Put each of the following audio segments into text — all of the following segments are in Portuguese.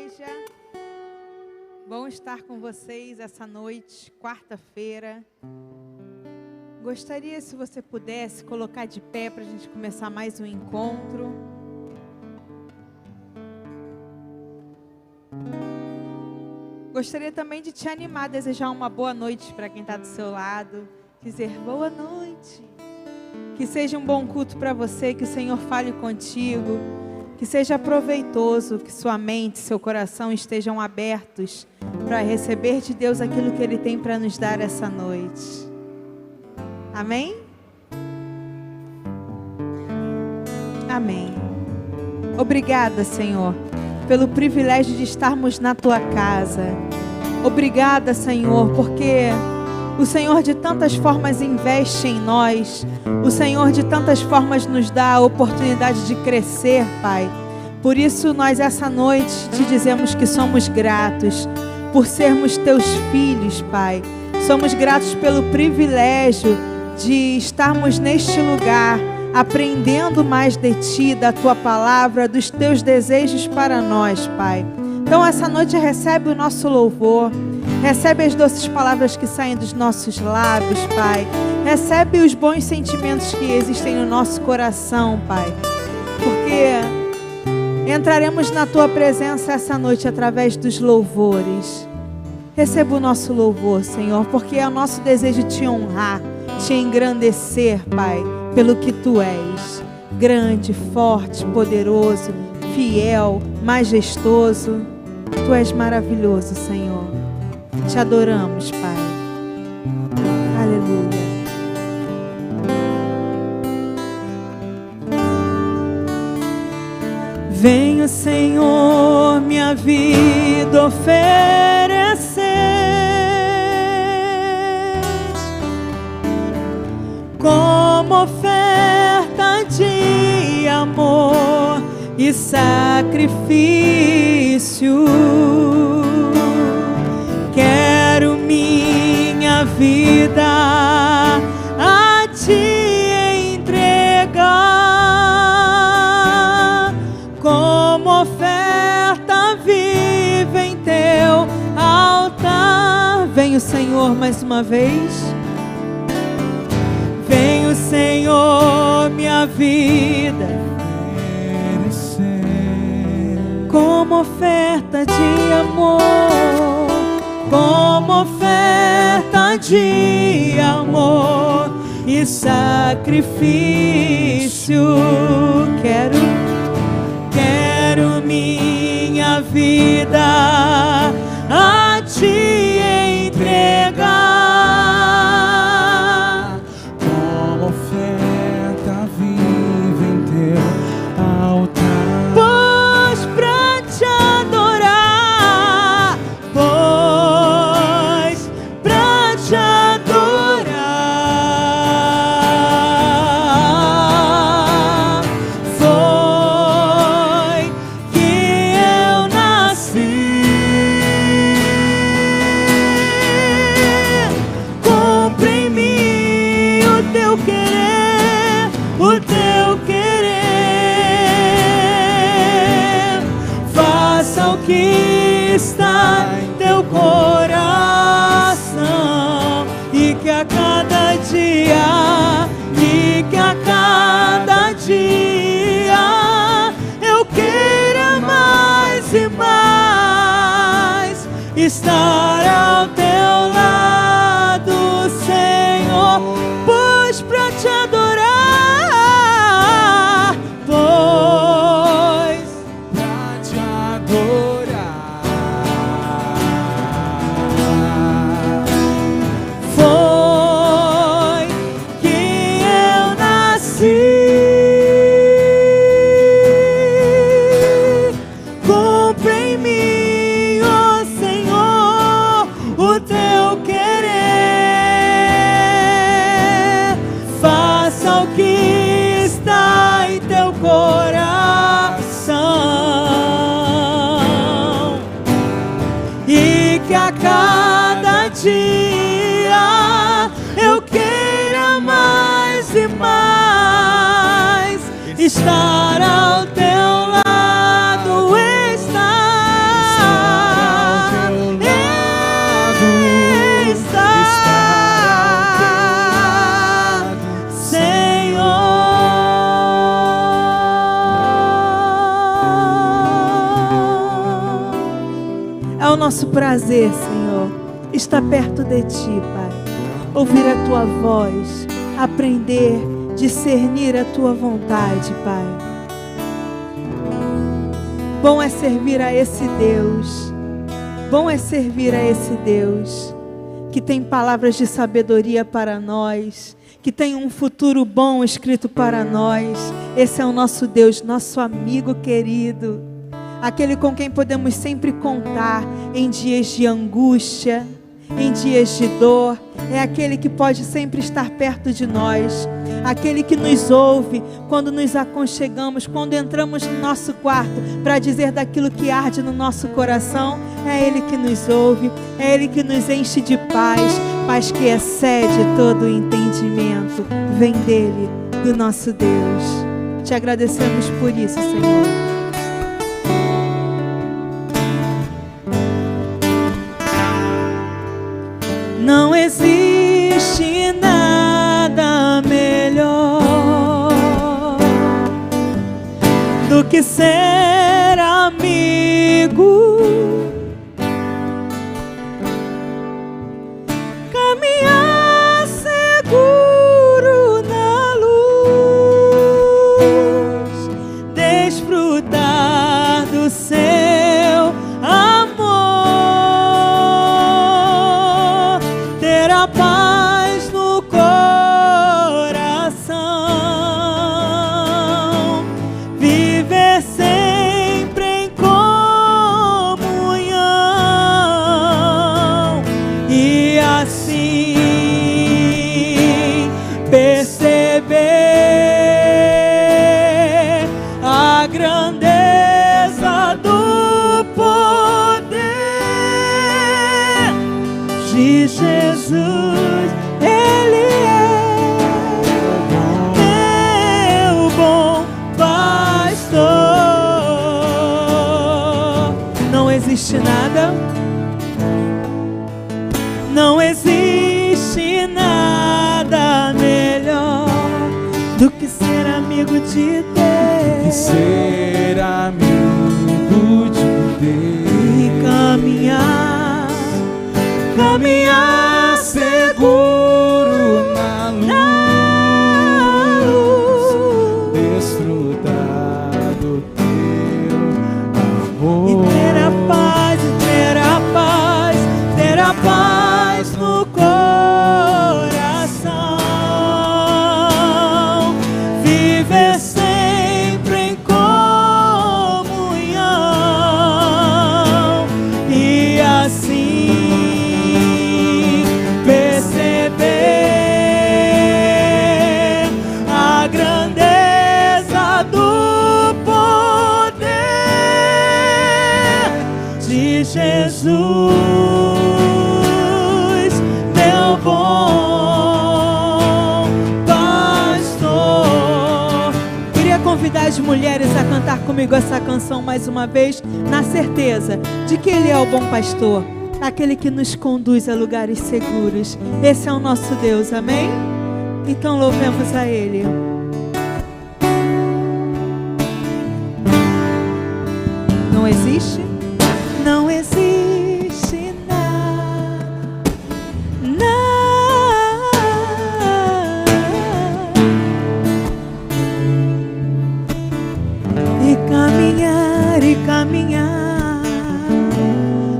igreja. Bom estar com vocês essa noite, quarta-feira. Gostaria, se você pudesse, colocar de pé para a gente começar mais um encontro. Gostaria também de te animar, desejar uma boa noite para quem está do seu lado. Dizer boa noite. Que seja um bom culto para você, que o Senhor fale contigo. Que seja proveitoso, que sua mente, seu coração estejam abertos para receber de Deus aquilo que Ele tem para nos dar essa noite. Amém? Amém. Obrigada, Senhor, pelo privilégio de estarmos na Tua casa. Obrigada, Senhor, porque o Senhor de tantas formas investe em nós. O Senhor de tantas formas nos dá a oportunidade de crescer, Pai. Por isso nós essa noite te dizemos que somos gratos por sermos Teus filhos, Pai. Somos gratos pelo privilégio de estarmos neste lugar, aprendendo mais de Ti, da Tua palavra, dos Teus desejos para nós, Pai. Então essa noite recebe o nosso louvor. Recebe as doces palavras que saem dos nossos lábios, Pai. Recebe os bons sentimentos que existem no nosso coração, Pai. Porque entraremos na Tua presença essa noite através dos louvores. Receba o nosso louvor, Senhor, porque é o nosso desejo Te honrar, Te engrandecer, Pai, pelo que Tu és. Grande, forte, poderoso, fiel, majestoso. Tu és maravilhoso, Senhor. Te adoramos, Pai. Aleluia. Venha, Senhor, minha vida oferecer como oferta de amor e sacrifício. Quero minha vida a Te entregar como oferta viva em Teu altar. Vem o Senhor mais uma vez. Vem o Senhor, minha vida como oferta de amor, como oferta de amor e sacrifício. Quero minha vida a Te entregar como oferta viva em Teu altar. Pois pra Te adorar, pois pra Te adorar foi que eu nasci. Cumpre em mim o Teu querer, o Teu querer. Faça o que está em Teu coração e que a cada dia eu queira mais e mais estar ao Teu lado, Senhor. Pois pra Te adorar, pois Pra Te adorar foi que eu nasci. Cumpre em mim, ó Senhor, o Teu querer. Faça o que está em Teu coração e que a cada dia eu queira mais e mais estar ao Teu lado, estar nosso prazer, Senhor, está perto de Ti, Pai. Ouvir a Tua voz, aprender, discernir a Tua vontade, Pai. Bom é servir a esse Deus. Bom é servir a esse Deus que tem palavras de sabedoria para nós, que tem um futuro bom escrito para nós. Esse é o nosso Deus, nosso amigo querido, aquele com quem podemos sempre contar em dias de angústia, em dias de dor. É aquele que pode sempre estar perto de nós, aquele que nos ouve quando nos aconchegamos, quando entramos no nosso quarto para dizer daquilo que arde no nosso coração. É Ele que nos ouve, é Ele que nos enche de paz, paz que excede todo o entendimento. Vem dEle, do nosso Deus. Te agradecemos por isso, Senhor. Não existe nada melhor do que ser amigo, caminhar seguro na luz, desfrutar do seu amor, ter a paz no coração, viver sempre em comunhão e assim perceber a grandeza do poder de Jesus. Ele é meu bom pastor. Não existe nada, não existe nada melhor do que ser amigo de Deus, E ser amigo de Deus e caminhar seguro na luz, desfrutar do teu amor e ter a paz, ter a paz no coração, viver sempre em comunhão e assim perceber a grandeza do poder de Jesus, meu bom pastor. Queria convidar as mulheres a cantar comigo essa canção mais uma vez, na certeza de que Ele é o bom pastor, aquele que nos conduz a lugares seguros. Esse é o nosso Deus, amém? Então louvemos a Ele. Não existe? Não existe nada, e caminhar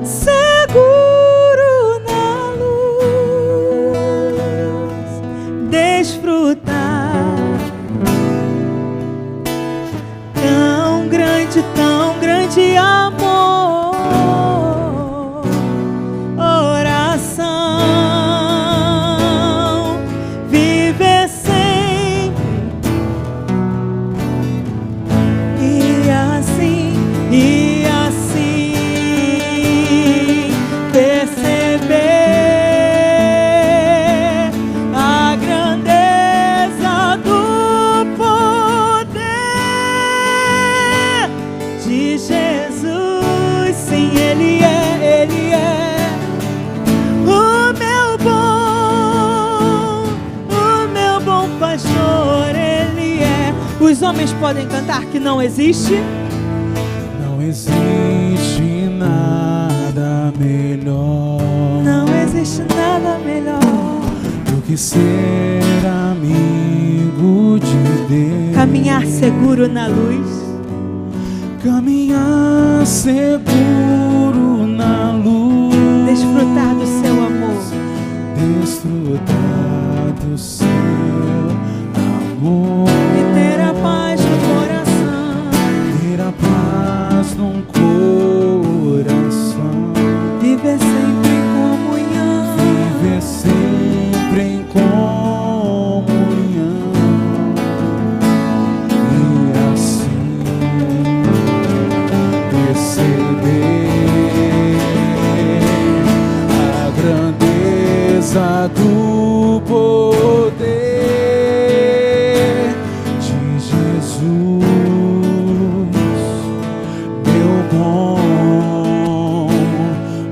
seguro na luz, desfrutar tão grande amor, oração, viver sempre e assim perceber a grandeza do poder de Jesus. Sim, Ele é o meu bom pastor. Ele é. Os homens podem cantar que não existe. Não existe nada melhor. Não existe nada melhor Do que ser amigo de Deus. caminhar seguro na luz, Caminhar seguro na luz. desfrutar do seu amor, Desfrutar do seu amor. e ter a paz no coração, Ter a paz num coração. viver sempre em comunhão, Viver sempre em comunhão. E assim perceber a grandeza do poder de Jesus, meu bom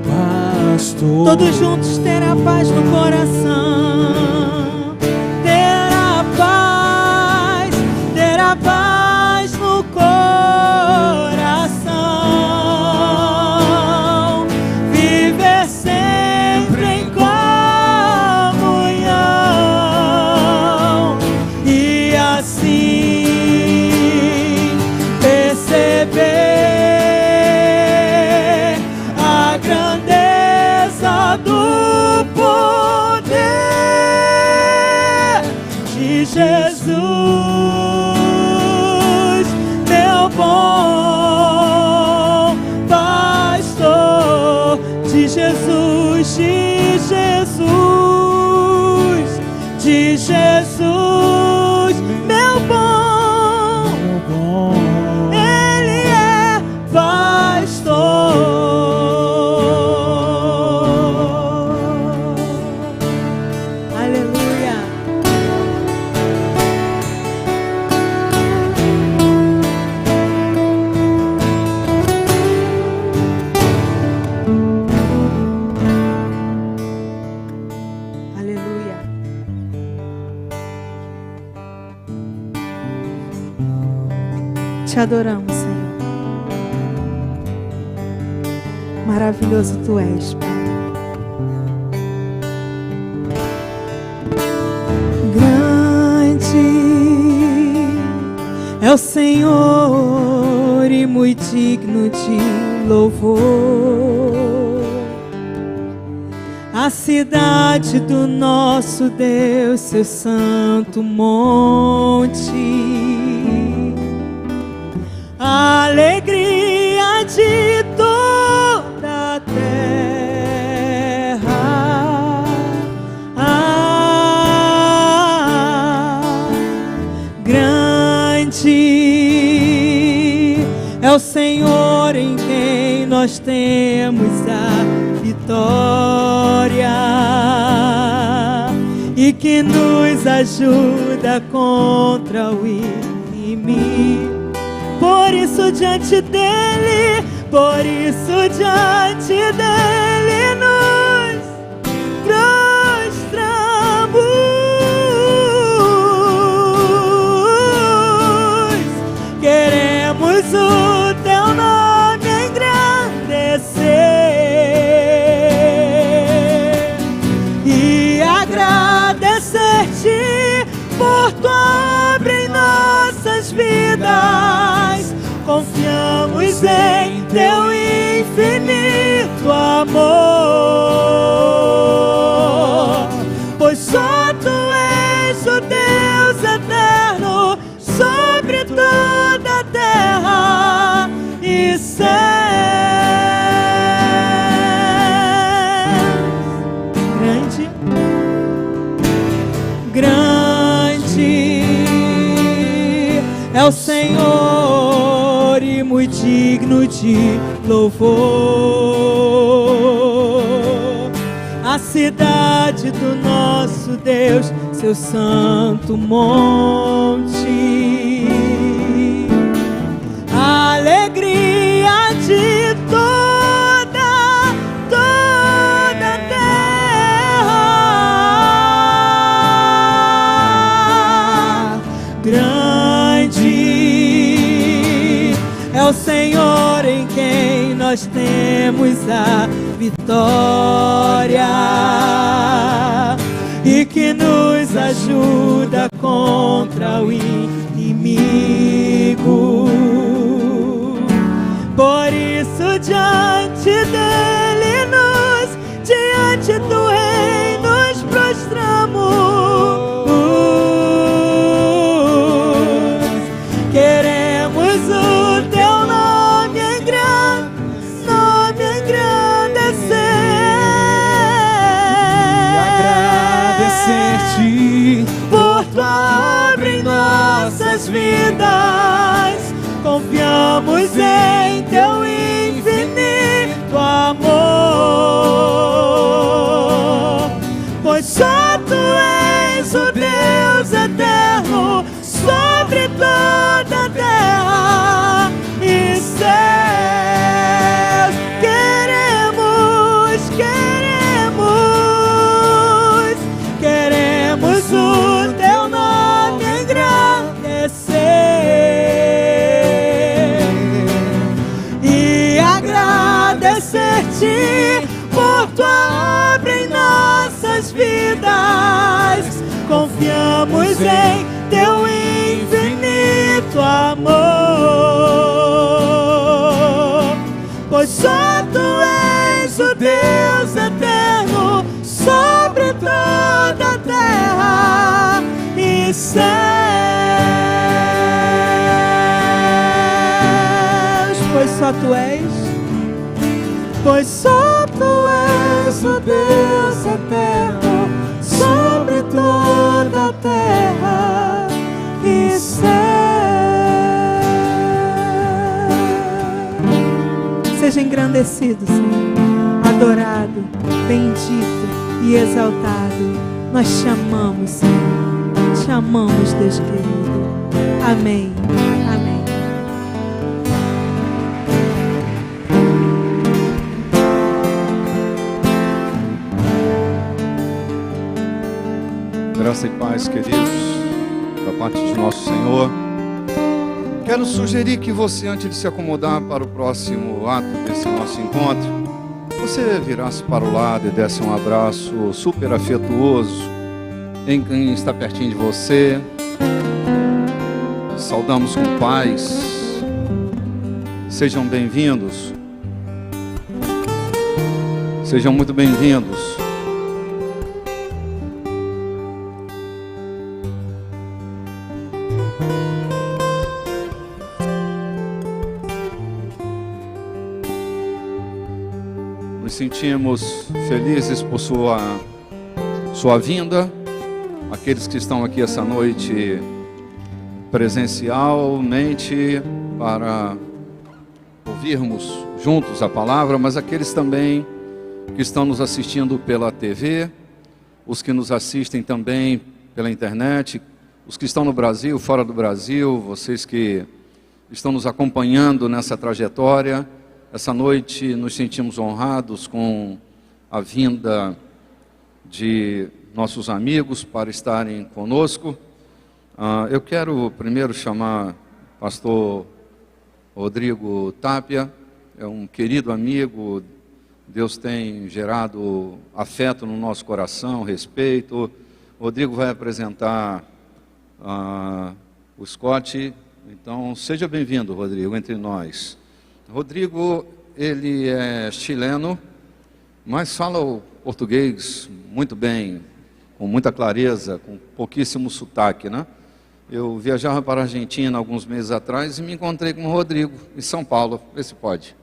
pastor. todos juntos ter a paz no coração, ter a paz no coração, viver sempre em comunhão e assim perceber a grandeza do poder de Jesus, meu bom pastor, de Jesus, de Jesus, de Jesus, meu bom, Meu bom Ele é pastor. Aleluia. Aleluia. Te adoramos, Senhor. Maravilhoso Tu és, Pai. Grande é o Senhor e muito digno de louvor. A cidade do nosso Deus, seu santo monte. A alegria de toda a terra. Grande é o Senhor em quem nós temos a vitória e que nos ajuda contra o inimigo. Por isso diante dele nos prostramos. Queremos o teu nome engrandecer e agradecer-te por tua obra em nossas vidas. Confiamos em teu infinito amor, pois só tu és o Deus eterno sobre toda a terra e céus. Grande é o Senhor e muito digno de louvor. A cidade do nosso Deus, seu santo monte. A alegria de toda a terra. Grande é o Senhor em quem nós temos a vitória vitória e que nos ajuda contra o inimigo. Por isso diante dele diante do rei nos prostramos. Queremos o teu nome engrandecer e agradecer-te por tua obra em nossas vidas. Confiamos em teu infinito amor, pois só tu és o Deus eterno sobre toda a terra e céus. Queremos o teu nome engrandecer e agradecer-te por tua obra em nossas vidas. Confiamos em teu infinito amor, pois só tu és o Deus eterno sobre toda a terra e céus. Pois só tu és o Deus eterno sobre toda a terra e céus. Seja engrandecido, Senhor, adorado, bendito e exaltado. Nós te amamos, Senhor, te amamos, Deus querido. Amém, amém. Graça e paz, queridos, da parte de nosso Senhor. Quero sugerir que você, antes de se acomodar para o próximo ato desse nosso encontro, você virasse para o lado e desse um abraço super afetuoso em quem está pertinho de você. Saudamos com paz. Sejam bem-vindos. Sejam muito bem-vindos. Nos sentimos felizes por sua vinda. Aqueles que estão aqui essa noite presencialmente para ouvirmos juntos a palavra, mas aqueles também que estão nos assistindo pela TV, os que nos assistem também pela internet, os que estão no Brasil, fora do Brasil, vocês que estão nos acompanhando nessa trajetória. Essa noite nos sentimos honrados com a vinda de nossos amigos para estarem conosco. Eu quero primeiro chamar o pastor Rodrigo Tapia, é um querido amigo. Deus tem gerado afeto no nosso coração, respeito. O Rodrigo vai apresentar o Scott. Então, seja bem-vindo, Rodrigo, entre nós. Rodrigo, ele é chileno, mas fala o português muito bem, com muita clareza, com pouquíssimo sotaque, né? Eu viajava para a Argentina alguns meses atrás e me encontrei com o Rodrigo em São Paulo, vê se pode.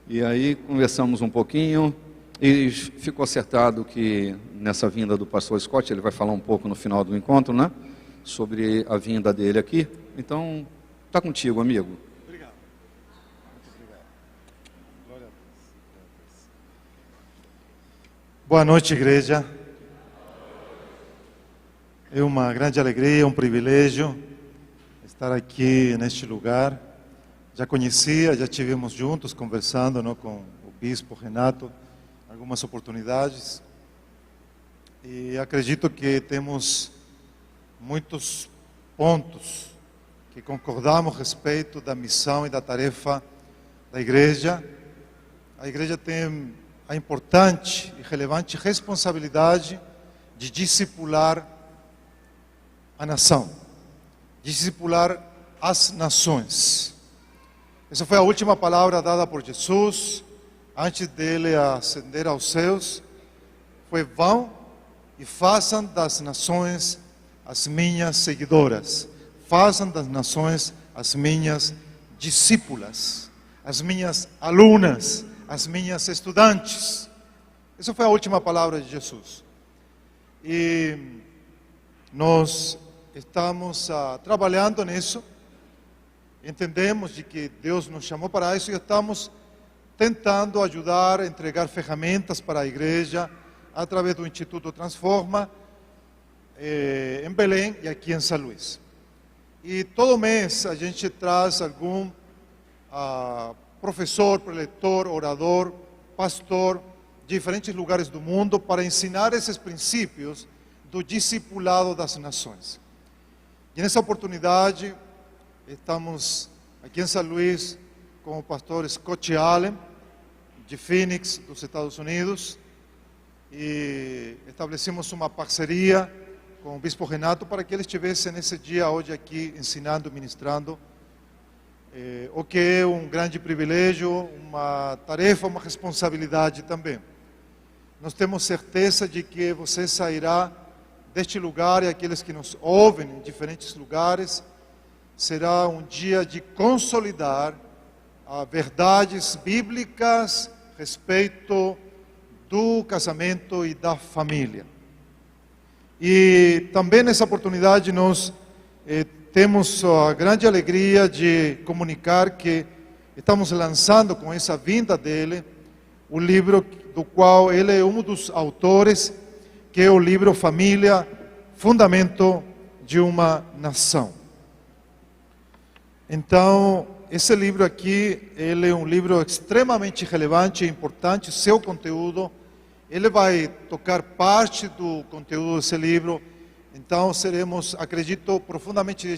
E aí conversamos um pouquinho e ficou acertado que nessa vinda do pastor Scott, ele vai falar um pouco no final do encontro, né? Sobre a vinda dele aqui. Então, está contigo, amigo. Obrigado. Muito obrigado. Glória a Deus. Boa noite, igreja. É uma grande alegria, um privilégio estar aqui neste lugar. Já conhecia, já estivemos juntos conversando, não, com o bispo Renato, algumas oportunidades. E acredito que temos muitos pontos que concordamos a respeito da missão e da tarefa da igreja. A igreja tem a importante e relevante responsabilidade de discipular a nação, discipular as nações. Essa foi a última palavra dada por Jesus antes dele ascender aos céus. Foi: vão e façam das nações as minhas seguidoras, façam das nações as minhas discípulas, as minhas alunas, as minhas estudantes. Essa foi a última palavra de Jesus. E nós estamos trabalhando nisso. Entendemos de que Deus nos chamou para isso e estamos tentando ajudar a entregar ferramentas para a igreja através do Instituto Transforma, em Belém e aqui em São Luís. E todo mês a gente traz algum professor, preletor, orador, pastor de diferentes lugares do mundo para ensinar esses princípios do discipulado das nações. E nessa oportunidade estamos aqui em São Luís com o pastor Scott Allen, de Phoenix, dos Estados Unidos, e estabelecemos uma parceria com o bispo Renato para que ele estivesse nesse dia hoje aqui ensinando, ministrando, o que é um grande privilégio, uma tarefa, uma responsabilidade também. Nós temos certeza de que você sairá deste lugar, e aqueles que nos ouvem em diferentes lugares, será um dia de consolidar verdades bíblicas a respeito do casamento e da família. E também nessa oportunidade nós temos a grande alegria de comunicar que estamos lançando com essa vinda dele o livro do qual ele é um dos autores, que é o livro Família, Fundamento de uma Nação. Então, esse livro aqui, ele é um livro extremamente relevante e importante. Seu conteúdo, ele vai tocar parte do conteúdo desse livro. Então, seremos, acredito, profundamente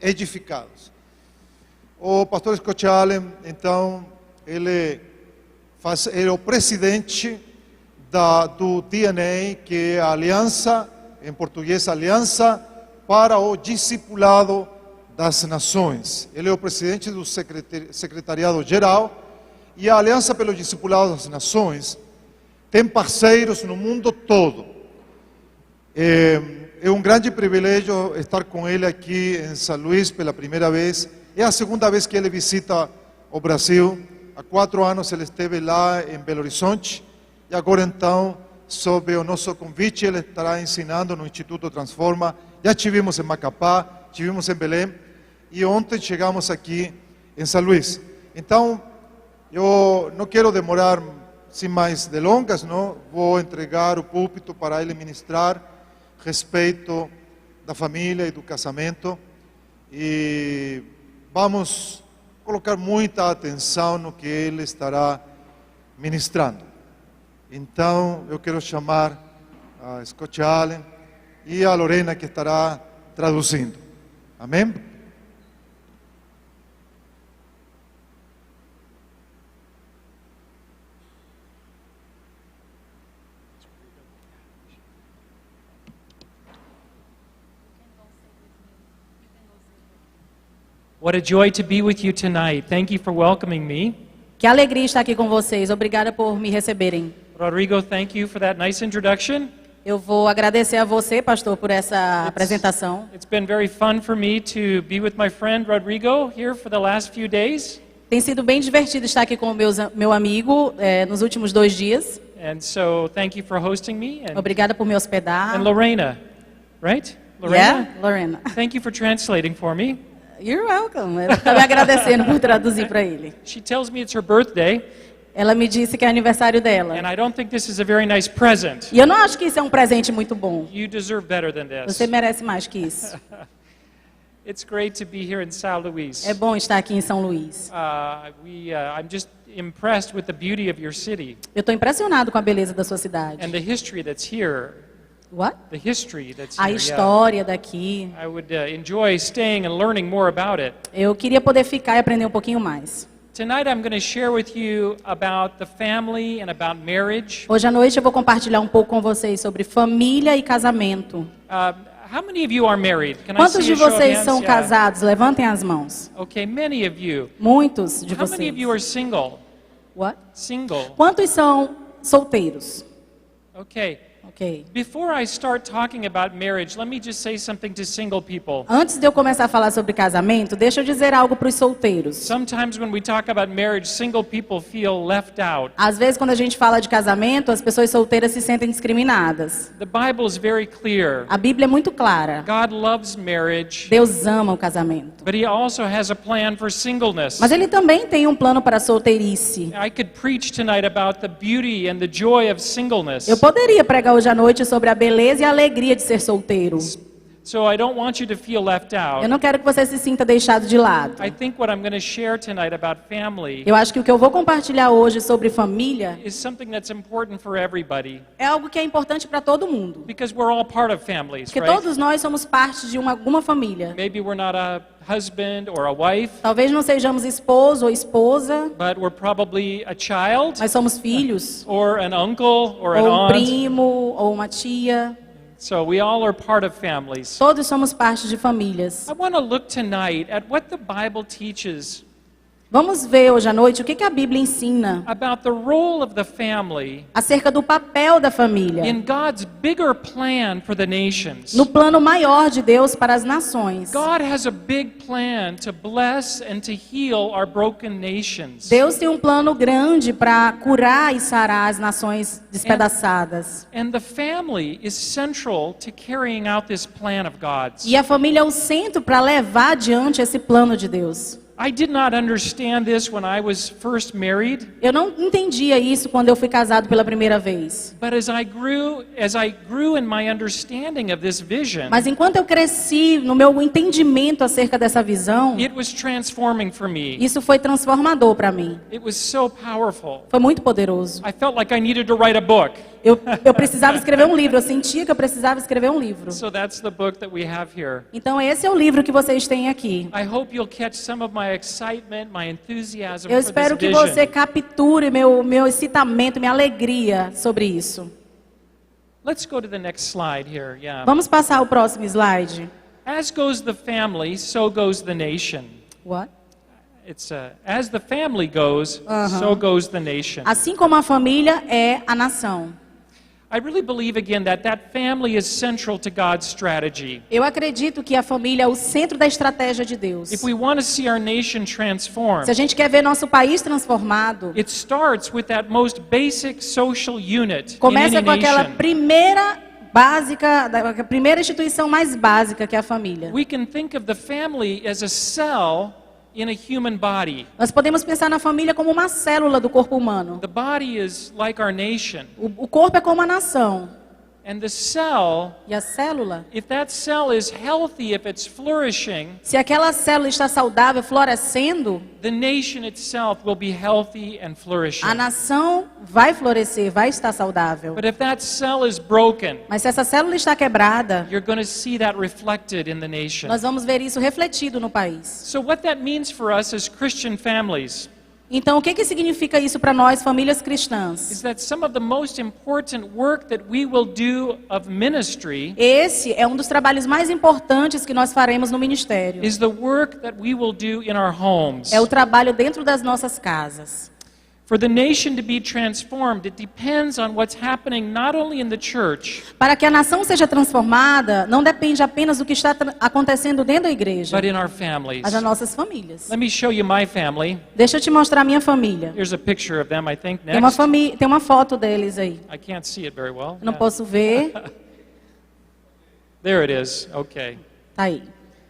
edificados. O pastor Scott Allen, então, ele é o presidente do DNA, que é a Aliança, em português, Aliança para o Discipulado das Nações. Ele é o presidente do Secretariado Geral, e a Aliança pelo Discipulado das Nações tem parceiros no mundo todo. É um grande privilégio estar com ele aqui em São Luís pela primeira vez. É a segunda vez que ele visita o Brasil. Há 4 anos ele esteve lá em Belo Horizonte, e agora então, sob o nosso convite, ele estará ensinando no Instituto Transforma. Já estivemos em Macapá, estivemos em Belém, e ontem chegamos aqui em São Luís. Então, eu não quero demorar sem mais delongas, não? Vou entregar o púlpito para ele ministrar a respeito da família e do casamento, e vamos colocar muita atenção no que ele estará ministrando. Então, eu quero chamar a Scott Allen e a Lorena, que estará traduzindo. Amém? What a joy to be with you tonight. Thank you for welcoming me. Que alegria estar aqui com vocês. Obrigada por me receberem. Rodrigo, thank you for that nice introduction. Eu vou agradecer a você, pastor, por essa apresentação. It's been very fun for me to be with my friend Rodrigo here for the last few days. Tem sido bem divertido estar aqui com o meu amigo nos últimos 2 dias. And so thank you for hosting me. Obrigada por me hospedar. And Lorena, right? Lorena? Yeah, Lorena. Thank you for translating for me. You're welcome. Eu estou me agradecendo por traduzir para ele. She tells me it's her birthday. Ela me disse que é aniversário dela. And I don't think this is a very nice present. E eu não acho que isso é um presente muito bom. You deserve better than this. Você merece mais que isso. It's great to be here in São Luís. É bom estar aqui em São Luís. I'm just impressed with the beauty of your city. Eu estou impressionado com a beleza da sua cidade. And the history that's here. What? The history that's A here. história daqui. I would enjoy staying and learning more about it. Eu queria poder ficar e aprender um pouquinho mais. Tonight I'm going to share with you about the family and about marriage. Hoje à noite eu vou compartilhar um pouco com vocês sobre família e casamento. How many of you are married? Can I Quantos see de a show of vocês hands? são Yeah. casados? Levantem as mãos. Okay, many of you. Muitos de How many of you vocês. are single? What? Single. Quantos são solteiros? Okay. Ok. Before I start talking about marriage, let me just say something to single people. Antes de eu começar a falar sobre casamento, deixa eu dizer algo para os solteiros. Sometimes when we talk about marriage, single people feel left out. Às vezes, quando a gente fala de casamento, as pessoas solteiras se sentem discriminadas. The Bible is very clear. A Bíblia é muito clara. God loves marriage, Deus ama o casamento. but He also has a plan for singleness. Mas Ele também tem um plano para a solteirice. I could preach tonight about the beauty and the joy of singleness. Eu poderia pregar hoje à noite sobre a beleza e a alegria de ser solteiro. So I don't want you to feel left out. Eu não quero que você se sinta deixado de lado. I think what I'm going to share tonight about family Eu acho que o que eu vou compartilhar hoje sobre família is something that's important for everybody, é algo que é importante para todo mundo. because we're all part of families, Porque right? todos nós somos parte de alguma família. Maybe we're not a husband or a wife, Talvez não sejamos esposo ou esposa, but we're probably a child mas somos filhos, or an uncle or an ou um aunt. primo, ou uma tia. So we all are part of families. Todos somos parte de famílias. I want to look tonight at what the Bible teaches Vamos ver hoje à noite o que a Bíblia ensina about the role of the family acerca do papel da família in God's bigger plan for the nations. no plano maior de Deus para as nações. God has a big plan to bless and to heal our broken nations. Deus tem um plano grande para curar e sarar as nações despedaçadas. And the family is central to carrying out this plan of God's. E a família é o centro para levar adiante esse plano de Deus. I did not understand this when I was first married, Eu não entendia isso quando eu fui casado pela primeira vez. but as I grew in my understanding of this vision, Mas enquanto eu cresci no meu entendimento acerca dessa visão, it was transforming for me. isso foi transformador para mim. It was so powerful. Foi muito poderoso. I felt like I needed to write a book. Eu precisava escrever um livro, eu sentia que eu precisava escrever um livro. So that's the book that we have here. Então esse é o livro que vocês têm aqui. I hope you'll catch some of my excitement, my enthusiasm Eu for this espero que vision. você capture meu excitamento, minha alegria sobre isso. Let's go to the next slide here. Yeah. Vamos passar o próximo slide. As goes the family, so goes the nation. What? It's as the family goes, so goes the nation. Assim como a família é a nação. I really believe again that family is central to God's strategy. Eu acredito que a família é o centro da estratégia de Deus. If we want to see our nation Se a transformed, gente quer ver nosso país transformado, it starts with that most basic social unit in começa any com aquela nation. primeira a primeira instituição mais básica que é a família. We can think of the family as a cell in a human body. Nós podemos pensar na família como uma célula do corpo humano. The body is like our nation, O corpo é como a nação. and the cell, E a célula, if that cell is healthy, if it's flourishing, se aquela célula está saudável, florescendo, the nation itself will be healthy and flourishing. a nação vai florescer, vai estar saudável. But if that cell is broken, Mas se essa célula está quebrada, you're going to see that reflected in the nation. nós vamos ver isso refletido no país. So what that means for us as Christian families Então, o que significa isso para nós, famílias cristãs? is that some of the most important work that we will do of ministry Esse é um dos trabalhos mais importantes que nós faremos no ministério. is the work that we will do in our homes. É o trabalho dentro das nossas casas. For the nation to be transformed, it depends on what's happening not only in the church, Para que a nação seja transformada, não depende apenas do que está acontecendo dentro da igreja, but in our families. mas das nossas famílias. Let me show you my family. Deixa eu te mostrar a minha família. Here's a picture of them, I think. Tem uma, Next. tem uma foto deles aí. I can't see it very well. Eu não Yeah. posso ver. There it is. Okay. Tá aí.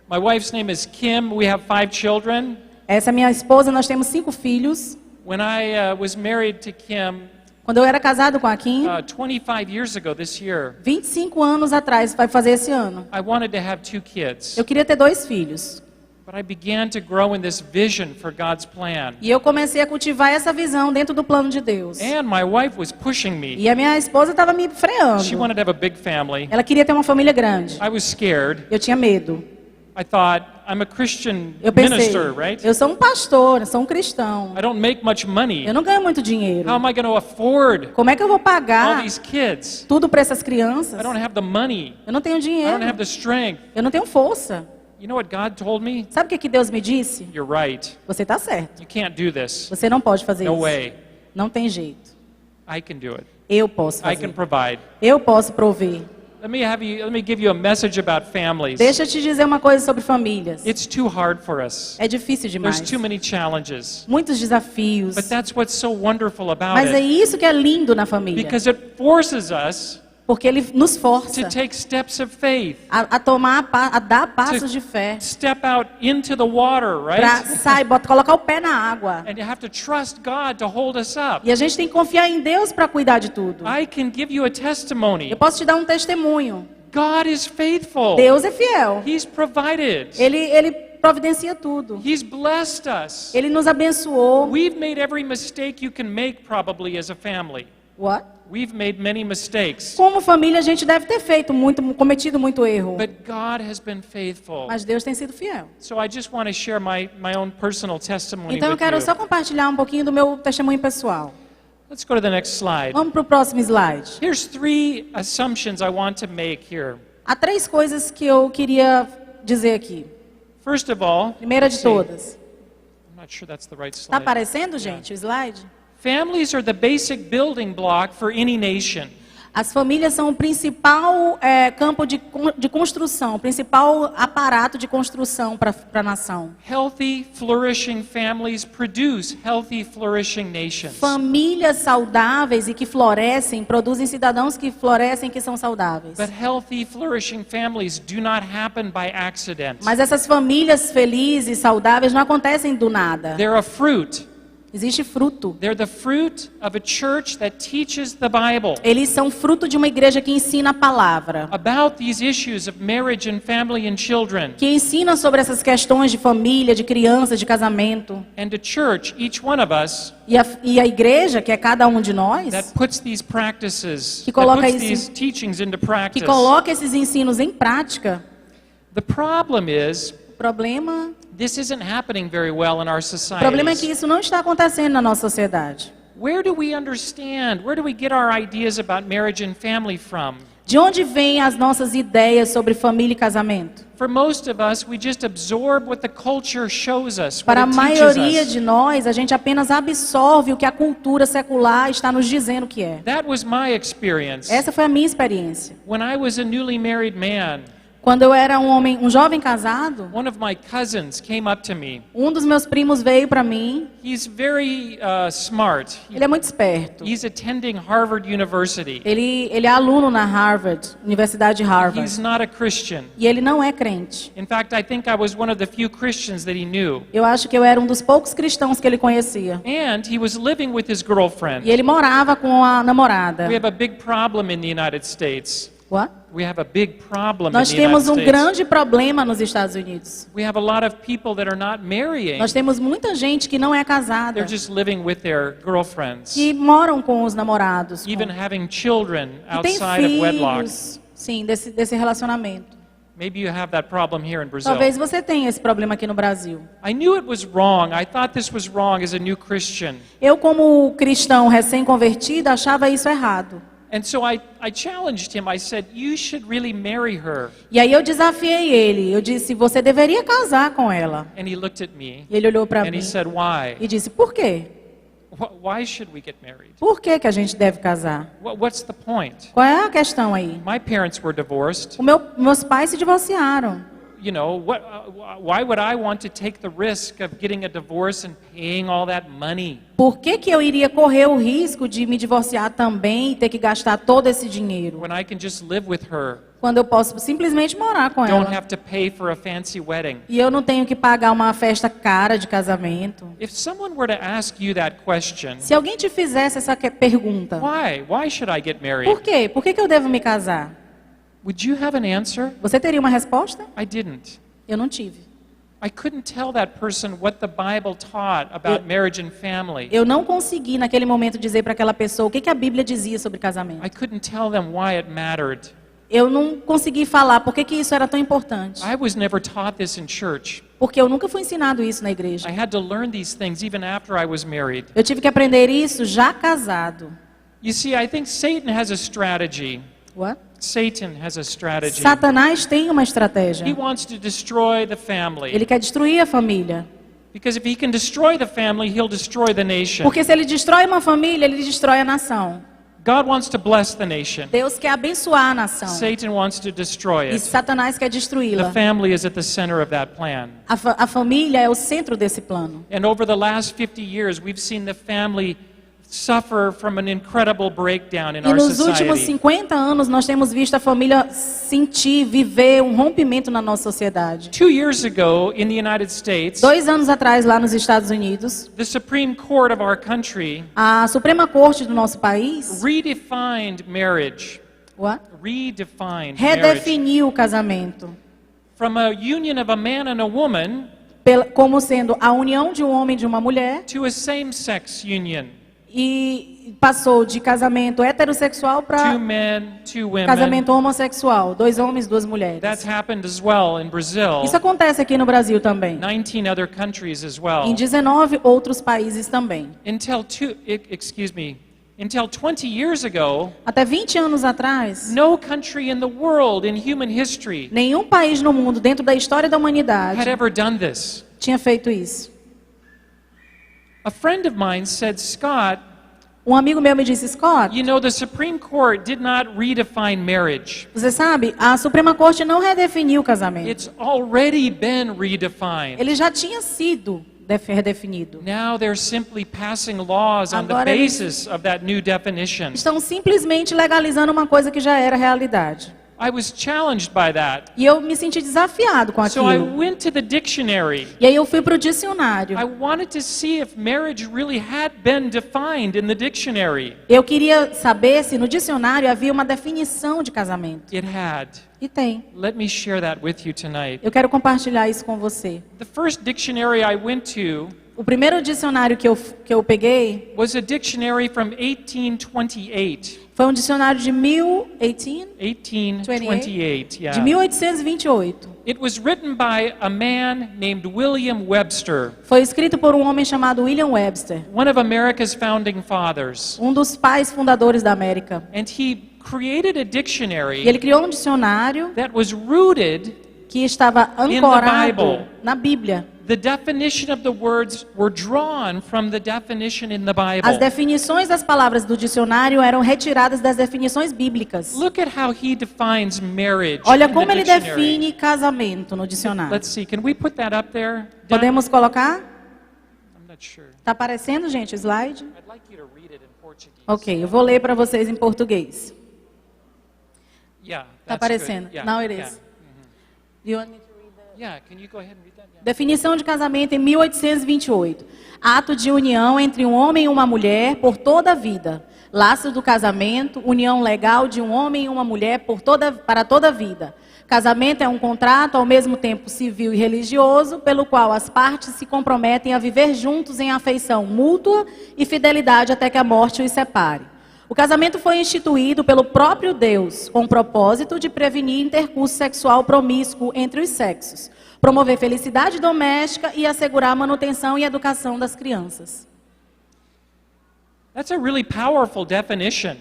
My wife's name is Kim. We have 5 children. Essa é minha esposa, nós temos 5 filhos. When I was married to Kim Quando eu era casado com a Kim, 25 years ago this year, 25 anos atrás, vai fazer esse ano, I wanted to have 2 kids. eu queria ter 2 filhos. But I began to grow in this vision for God's plan. E eu comecei a cultivar essa visão dentro do plano de Deus. And my wife was pushing me. E a minha esposa estava me She freando. wanted to have a big family. Ela queria ter uma família grande. I was scared. Eu tinha medo. I thought, I'm a Christian Eu pensei, minister, right? eu sou um pastor, eu sou um cristão. I don't make much money. Eu não ganho muito dinheiro. How am I going to afford Como é que eu vou all pagar these kids? tudo para essas crianças? I don't have the money. Eu não tenho I don't have dinheiro. the strength. Eu não tenho força. You know what God told me? Sabe o que Deus me disse? You're right. Você está certo. You can't do this. Você não pode fazer No isso. way. Não tem jeito. I can do it. Eu posso I can fazer. provide. Eu posso prover. Let me give you a message about families. Deixa eu te dizer uma coisa sobre famílias. It's too hard for us. É difícil demais. There's too many challenges. Muitos desafios. But that's what's so wonderful about Mas é it. isso que é lindo na família. Because it forces us Porque ele nos força to take steps of faith. a dar passos de fé. Step out into the water, Para right? sair, colocar o pé na água. And you have to trust God to hold us up. E a gente tem que confiar em Deus para cuidar de tudo. I can give you a testimony. Eu posso te dar um testemunho. God is faithful. Deus é fiel. He's provided. Ele providencia tudo. He's blessed us. Ele nos abençoou. We've made every mistake you can make probably as a family. What? We've made many mistakes. Como família a gente deve ter cometido muito erro. But God has been faithful. Mas Deus tem sido fiel. So I just want to share my own personal testimony Então eu with quero you. só compartilhar um pouquinho do meu testemunho pessoal. Let's go to the next slide. Vamos para o próximo slide. Here's 3 assumptions I want to make here. Há 3 coisas que eu queria dizer aqui. First of all, Primeira de let's see. todas. I'm not sure that's the right Está slide. aparecendo, gente, o slide? Families are the basic building block for any nation. As famílias são o principal campo de construção, o principal aparato de construção para a nação. Healthy, flourishing families produce healthy, flourishing nations. Famílias saudáveis e que florescem, produzem cidadãos que florescem, que são saudáveis. But healthy, flourishing families do not happen by accident. Mas essas famílias felizes, saudáveis, não acontecem do nada. They're a fruit. Existe fruto. They're the fruit of a church that teaches the Bible Eles são fruto de uma igreja que ensina a palavra. about these issues of marriage and family and children. Que ensina sobre essas questões de família, de crianças, de casamento. And the church, each one of us, E a igreja, que é cada um de nós, that puts these practices, Que that coloca puts esse- these teachings into que practice. coloca esses ensinos em prática. The problem is, O problema this isn't happening very well in our é que society. isso não está acontecendo na nossa sociedade. Where do we understand? Where do we get our ideas about marriage and family from? De onde vêm as nossas ideias sobre família e casamento? For most of us, we just absorb what the culture shows us, what Para a it teaches maioria us. de nós, a gente apenas absorve o que a cultura secular está nos dizendo que é. That was my experience. Essa foi a minha experiência. When I was a newly married man, Quando eu era um jovem casado, one of my cousins came up to me. um dos meus primos veio para mim. He's very smart. Ele é muito esperto. He's attending Harvard University. Ele é aluno na Harvard, Universidade de He's Harvard. not a Christian. E ele não é crente. In fact, I think I was one of the few Christians that he knew. Eu acho que eu era um dos poucos cristãos que ele conhecia. And he was living with his girlfriend. E ele morava com a namorada. We have a big problem in the United States. What? We have a big problem Nós in the United temos um States. grande problema nos Estados Unidos. We have a lot of people that are not marrying. Nós temos muita gente que não é casada, They're just living with their girlfriends, que moram com os namorados, even com, having children que tem outside of wedlock. filhos, sim, desse relacionamento. Maybe you have that problem here in Brazil. Talvez você tenha esse problema aqui no Brasil. I knew it was wrong. I thought this was wrong as a new Christian. Eu, como cristão recém-convertido, achava isso errado. And so I challenged him. I said, you should really marry her. E aí eu desafiei ele. Eu disse, você deveria casar com ela. And he looked at me E ele olhou para and mim he said, why? e disse, por quê? Why should we get married? Por que a gente deve casar? What's the point? Qual é a questão aí? My parents were divorced. Meus pais se divorciaram. You know, why would I want to take the risk of getting a divorce and paying all that money? Por que eu iria correr o risco de me divorciar também e ter que gastar todo esse dinheiro? When I can just live with her, Quando eu posso simplesmente morar com don't ela. have to pay for a fancy wedding. E eu não tenho que pagar uma festa cara de casamento. If someone were to ask you that question, Se alguém te fizesse essa pergunta, why? Why should I get married? por quê? Por que eu devo me casar? Would you have an answer? Você teria uma resposta? I didn't. Eu não tive. I couldn't tell that person what the Bible taught about marriage and family. Eu não consegui naquele momento dizer para aquela pessoa o que a Bíblia dizia sobre casamento. I couldn't tell them why it mattered. eu não consegui falar por que isso era tão importante. I was never taught this in church. Porque eu nunca fui ensinado isso na igreja. I had to learn these things even after I was married. Eu tive que aprender isso já casado. You see, I think Satan has a strategy. What? Satan has a strategy. Satanás tem uma estratégia. He wants to destroy the family. Ele quer destruir a família. Because if he can destroy the family, he'll destroy the nation. Porque se ele destrói uma família, ele destrói a nação. God wants to bless the nation. Deus quer abençoar a nação. Satan wants to destroy E it. Satanás quer The destruí-la. family is at the center of that plan. A família é o centro desse plano. And over the last 50 years, we've seen the family suffer from an incredible breakdown in E our nos últimos society. 50 anos, nós temos visto a família sentir, viver um rompimento na nossa sociedade. 2 years ago, in the United States, 2 anos atrás, lá nos Estados Unidos, the Supreme Court of our country a Suprema Corte do nosso país redefined marriage. what? Redefined marriage. Redefiniu o casamento From a union of a man and a woman como sendo a união de um homem e de uma mulher, to a same-sex union. e passou de casamento heterossexual 2 para men, 2 women. casamento homossexual, 2 homens, 2 mulheres. That's happened as well in Brazil. Isso acontece aqui no Brasil também. 19 other countries as well. Em 19 outros países também. Until 20 years ago, Até 20 anos atrás, no country in the world in human history nenhum país no mundo, dentro da história da humanidade, had ever done this. tinha feito isso. A friend of mine said, Scott, Um amigo meu me disse, Scott, you know, the Supreme Court did not redefine marriage. você sabe, a Suprema Corte não redefiniu o casamento. It's already been redefined. Ele já tinha sido redefinido. Now they're simply passing laws on the Agora eles- basis of that new definition. Estão simplesmente legalizando uma coisa que já era realidade. I was challenged by that. E eu me senti desafiado com So I aquilo. went to the dictionary. E aí eu fui para o dicionário. I wanted to see if marriage really had been defined in the dictionary. Eu queria saber se no dicionário havia uma definição de casamento. It had. E tem. Let me share that with you tonight. Eu quero compartilhar isso com você. The first dictionary I went to O primeiro dicionário que eu peguei was a dictionary from 1828. foi um dicionário de 1828, yeah. de 1828. It was written by a man named William Webster, Foi escrito por um homem chamado William Webster, one of America's founding fathers. um dos pais fundadores da América. And he created a E dictionary ele criou um dicionário that was rooted. que estava In the ancorado Bible. na Bíblia. The definition of the words were drawn from the definition in the As Bible. definições das palavras do dicionário eram retiradas das definições bíblicas. Look at how he defines marriage Olha in como the ele dictionary. define casamento no dicionário. Let's see, can we put that up there? Podemos colocar? I'm not sure. Está aparecendo, gente, o slide? I'd like you to read it in Portuguese. Ok, eu vou ler para vocês em português. Yeah, Está that's aparecendo. good. Yeah, Now it yeah. is. Do you want me to read the- Yeah, can you go ahead and read that? Yeah. Definição de casamento em 1828. Ato de união entre um homem e uma mulher por toda a vida. Laço do casamento, união legal de um homem e uma mulher para toda a vida. Casamento é um contrato ao mesmo tempo civil e religioso, pelo qual as partes se comprometem a viver juntos em afeição mútua e fidelidade até que a morte os separe. O casamento foi instituído pelo próprio Deus, com o propósito de prevenir intercurso sexual promíscuo entre os sexos, promover felicidade doméstica e assegurar a manutenção e educação das crianças. That's a really powerful definition.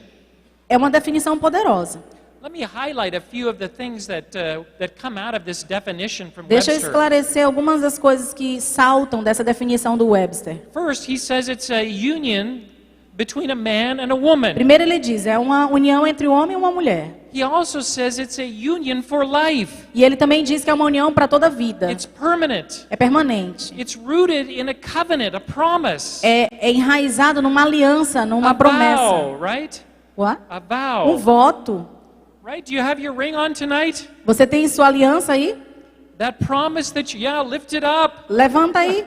É uma definição poderosa. Let me highlight a few of the things that come out of this definition from Deixa eu Webster. esclarecer algumas das coisas que saltam dessa definição do Webster. First, he says it's a union between a man and a woman. Primeiro ele diz, é uma união entre um homem e uma mulher. He also says it's a union for life. E ele também diz que é uma união para toda a vida. It's permanent. É permanente. It's rooted in a covenant, a promise. É enraizado numa aliança, numa A promessa. vow, right? What? A Um vow. voto. Right? Do you have your ring on tonight? Você tem sua aliança aí? That promise that you, yeah, lift it up. Levanta aí.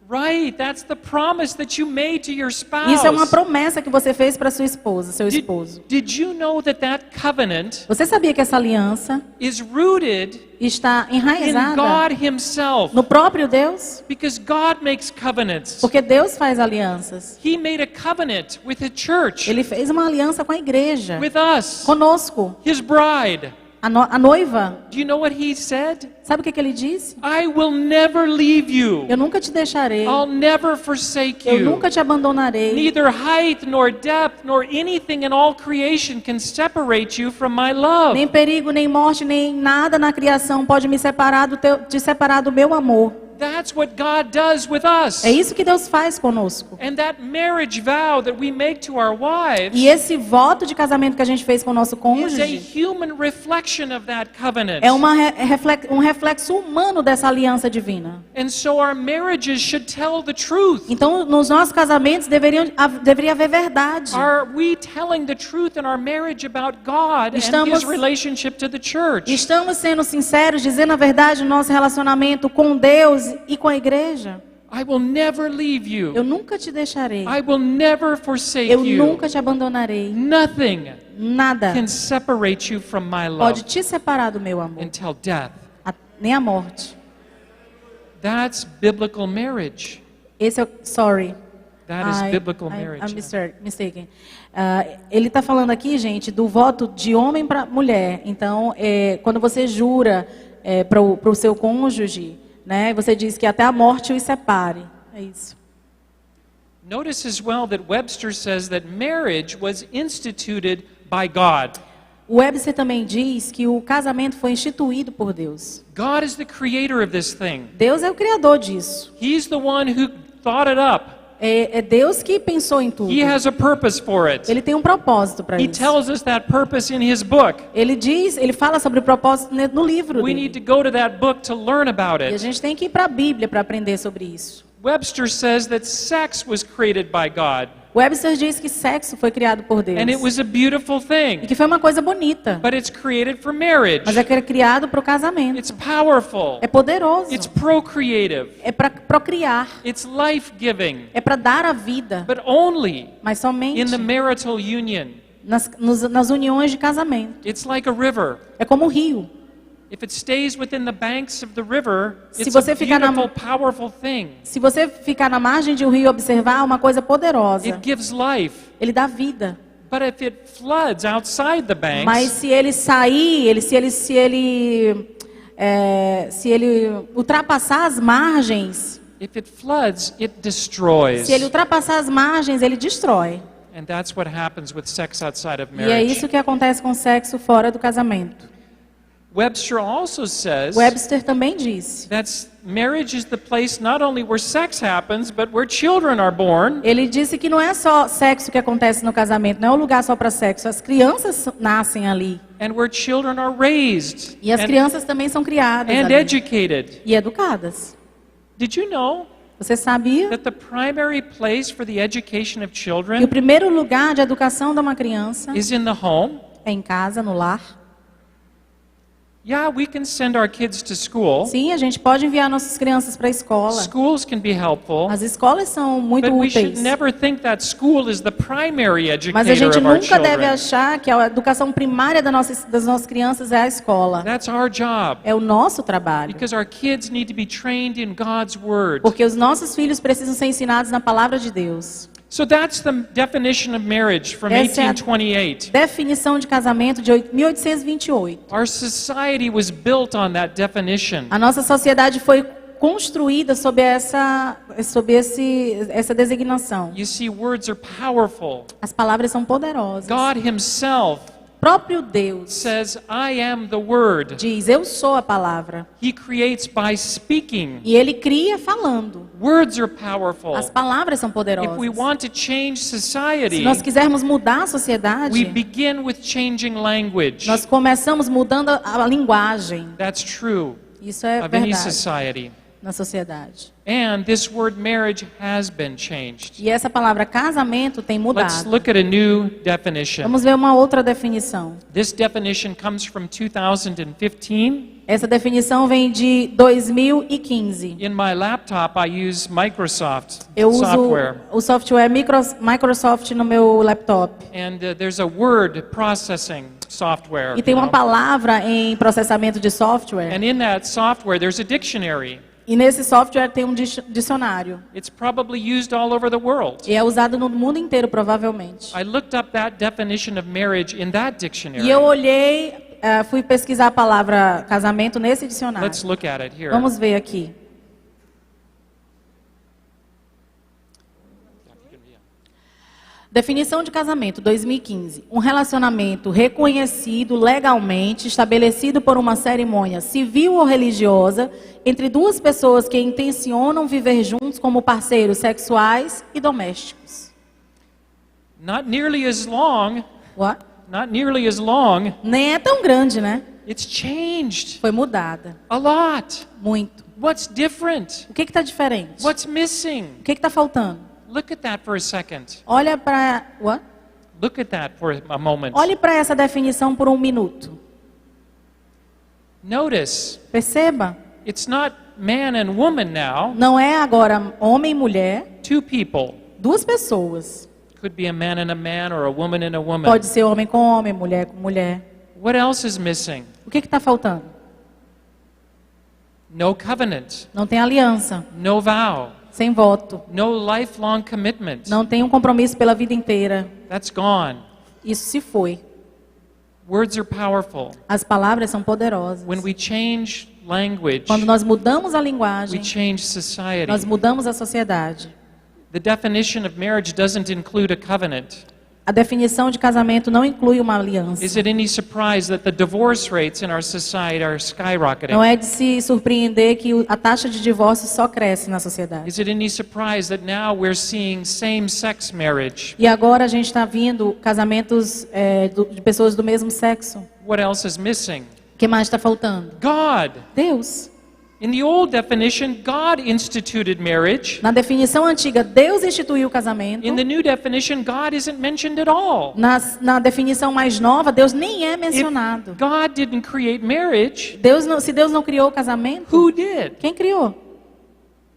Right, that's the promise that you made to your spouse. Isso é uma promessa que você fez para sua esposa, seu esposo. Did you know that covenant Você sabia que essa aliança is rooted está in enraizada God himself? no próprio Deus? Because God makes covenants. Porque Deus faz alianças. He made a covenant with the church, Ele fez uma aliança com a igreja, with us, conosco, his bride. a noiva. Do you know what he said? Sabe o que ele disse? I will never leave you. Eu nunca te deixarei. I'll never forsake Eu you. nunca te abandonarei. Neither height nor depth nor anything in all creation can separate you from my love. Nem perigo, nem morte, nem nada na criação pode me separar te separar do meu amor. That's what God does with us. É isso que Deus faz conosco. And that marriage vow that we make to our wives E esse voto de casamento que a gente fez com o nosso is a cônjuge human reflection of that covenant. é um reflexo humano dessa aliança divina. And so our marriages should tell the truth. Então, nos nossos casamentos deveria haver verdade. Are we telling the truth in our marriage about God and Estamos- his relationship to the church? Estamos sendo sinceros, dizendo a verdade no nosso relacionamento com Deus e com a igreja. I will never leave you. Eu nunca te deixarei. I will never forsake Eu you. nunca te abandonarei. Nothing Nada can separate you from my love pode te separar do meu amor. until death. Nem a morte. That's biblical marriage. Esse é o... Sorry. That is biblical marriage. I'm mistaken. Ele está falando aqui, gente, do voto de homem para mulher. Então, quando você jura para o seu cônjuge, né, você diz que até a morte os separe. É isso. Notice as well that Webster says that marriage was instituted by God. O Webster também diz que o casamento foi instituído por Deus. God is the creator of this thing. Deus é o criador disso. He's the one who thought it up. É Deus que pensou em tudo. He has a purpose for it. Ele tem um propósito para He isso. tells us that purpose in his book. Ele fala sobre o propósito no livro We dele. need to go to that book to learn about E a it. gente tem que ir para a Bíblia para aprender sobre isso. Webster says that sex was created by God, Webster diz que sexo foi criado por Deus. and it was a beautiful E thing. que foi uma coisa bonita. But it's created for marriage. Mas é que é criado para o casamento. It's powerful. É poderoso. It's procreative. É para procriar. It's life-giving. É para dar a vida. But only Mas somente in the marital union. nas uniões de casamento. It's like a river. É como um rio. If it stays within the banks of the river, Se it's a você ficar na- beautiful, powerful thing. Se você ficar na margem de um rio e observar, é uma coisa poderosa. It gives life. Ele dá vida. But if it floods outside the Mas banks, se ele sair, se ele ultrapassar as margens, if it floods, it destroys. se ele ultrapassar as margens, ele destrói. And that's what happens with sex outside of E é marriage. isso que acontece com o sexo fora do casamento. Webster also says Webster também disse. that marriage is the place not only where sex happens, but where children are born. Ele disse que não é só sexo que acontece no casamento, não é um lugar só para sexo. As crianças nascem ali. And where children are raised E as crianças também são criadas and ali. educated. E educadas. Did you know Você sabia that the primary place for the education of que o children primeiro lugar de educação de uma criança is in the home? é em casa, no lar? Yeah, we can send our kids to school. Sim, a gente pode enviar nossas crianças para a escola. Schools can be helpful. As escolas são muito But we should úteis. never think that school is the primary Mas a educator gente of our nunca deve children. achar que a educação primária das nossas crianças é a escola. That's our job. É o nosso trabalho. Because our kids need to be trained in God's Word. Porque os nossos filhos precisam ser ensinados na palavra de Deus. So that's the definition of marriage from Essa é a 1828. definição de casamento de 1828. Our society was built on that definition. A nossa sociedade foi construída sob essa designação. You see, words are powerful. As palavras são poderosas. God Himself O próprio Deus says, I am the Word. diz, eu sou a palavra. He creates by speaking. E Ele cria falando. Words are powerful. As palavras são If we poderosas. want to change Se society, nós quisermos mudar a we sociedade, begin with changing language. nós começamos mudando a linguagem. That's true Isso é of any verdade. society. na sociedade. And this word marriage has been changed. E essa palavra casamento tem Let's mudado. look at a new definition. Vamos ver uma outra definição. This definition comes from 2015. Essa definição vem de 2015. In my laptop, I use Microsoft Eu uso software. o software Microsoft no meu laptop. And there's a word processing software. E tem you uma know. palavra em processamento de software. And in that software, there's a dictionary. E nesse software tem um dicionário. It's probably used all over the world. E é usado no mundo inteiro, provavelmente. I looked up that definition of marriage in that dictionary. E eu olhei, fui pesquisar a palavra casamento nesse dicionário. Let's look at it here. Vamos ver aqui. Definição de casamento, 2015. Um relacionamento reconhecido legalmente, estabelecido por uma cerimônia civil ou religiosa, entre duas pessoas que intencionam viver juntos como parceiros sexuais e domésticos. Not nearly as long, What? not nearly as long. Nem é tão grande, né? It's changed Foi mudada. a lot. Muito. What's different? O que está diferente? What's missing? O que está faltando? Look at that for a second. Olha para... What? Look at that for a moment. Olhe para essa definição por um minuto. Notice, Perceba, it's not man and woman now. não é agora homem e mulher, Two people. duas pessoas. Could be a man and a man or a woman and a woman. Pode ser homem com homem, mulher com mulher. What else is missing? O que está faltando? No covenant, Não tem aliança, no vow, sem voto. no lifelong commitment. Não tem um compromisso pela vida inteira. That's gone. Isso se foi. Words are powerful. As palavras são poderosas. When we change language, Quando nós mudamos a we linguagem, change society. nós mudamos a sociedade. The definition of marriage doesn't include a covenant. A definição de casamento não inclui uma aliança. Is it any surprise that the divorce rates in our society are skyrocketing? Não é de se surpreender que a taxa de divórcio só cresce na sociedade. Is it any surprise that now we're seeing same-sex marriage? E agora a gente está vendo casamentos de pessoas do mesmo sexo. What else is missing? O que mais está faltando? God. Deus. In the old definition, God instituted marriage. Na definição antiga, Deus instituiu o casamento. In the new definition, God isn't mentioned at all. Na definição mais nova, Deus nem é If mencionado. God didn't create marriage, Se Deus não criou o casamento, who did? quem criou?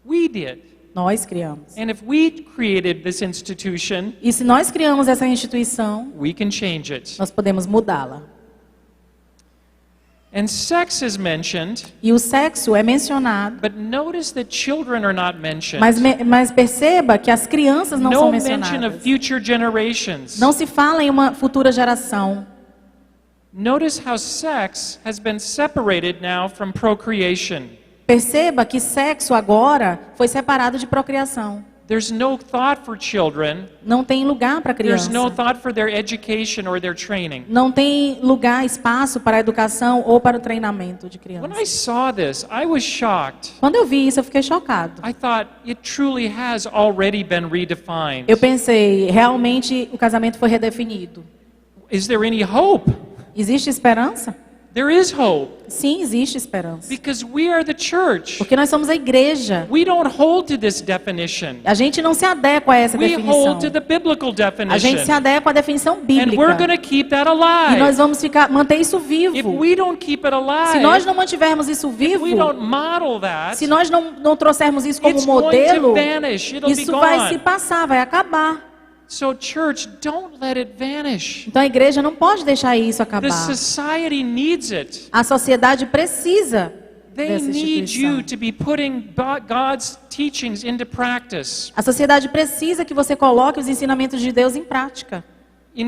We did. Nós criamos. And if we created this institution, E se nós criamos essa instituição, we can change it. nós podemos mudá-la. And sex is mentioned, E o sexo é mencionado, but notice that children are not mentioned. mas perceba que as crianças não são No mention of mencionadas. future generations. Não se fala em uma futura geração. Notice how sex has been separated now from procreation. Perceba que sexo agora foi separado de procriação. There's no thought for children. Não tem lugar para There's criança. no thought for their education or their training. Não tem lugar, espaço para a educação ou para o treinamento de When I criança. saw this, I was shocked. Quando eu vi isso, eu fiquei chocado. I thought it truly has already been redefined. Eu pensei, realmente o casamento foi redefinido. Is there any hope? Existe esperança? There is hope Sim, existe esperança. because we are the church. Porque nós somos a igreja. We don't hold to this definition. A gente não se adequa a essa We definição. hold to the biblical A gente se definition. adequa à definição And we're bíblica. going to keep that E nós alive. vamos manter isso If vivo. we don't keep it Se nós alive, não mantivermos isso if vivo, we don't model that, se nós não trouxermos isso como it's going to modelo, vanish. It'll be isso vai se gone. passar, vai acabar. So church, don't let it vanish. Então a igreja não pode deixar isso The acabar. society needs it. A sociedade precisa They dessa need instituição. you to be putting God's teachings into practice. A sociedade precisa que você coloque os ensinamentos de Deus em prática.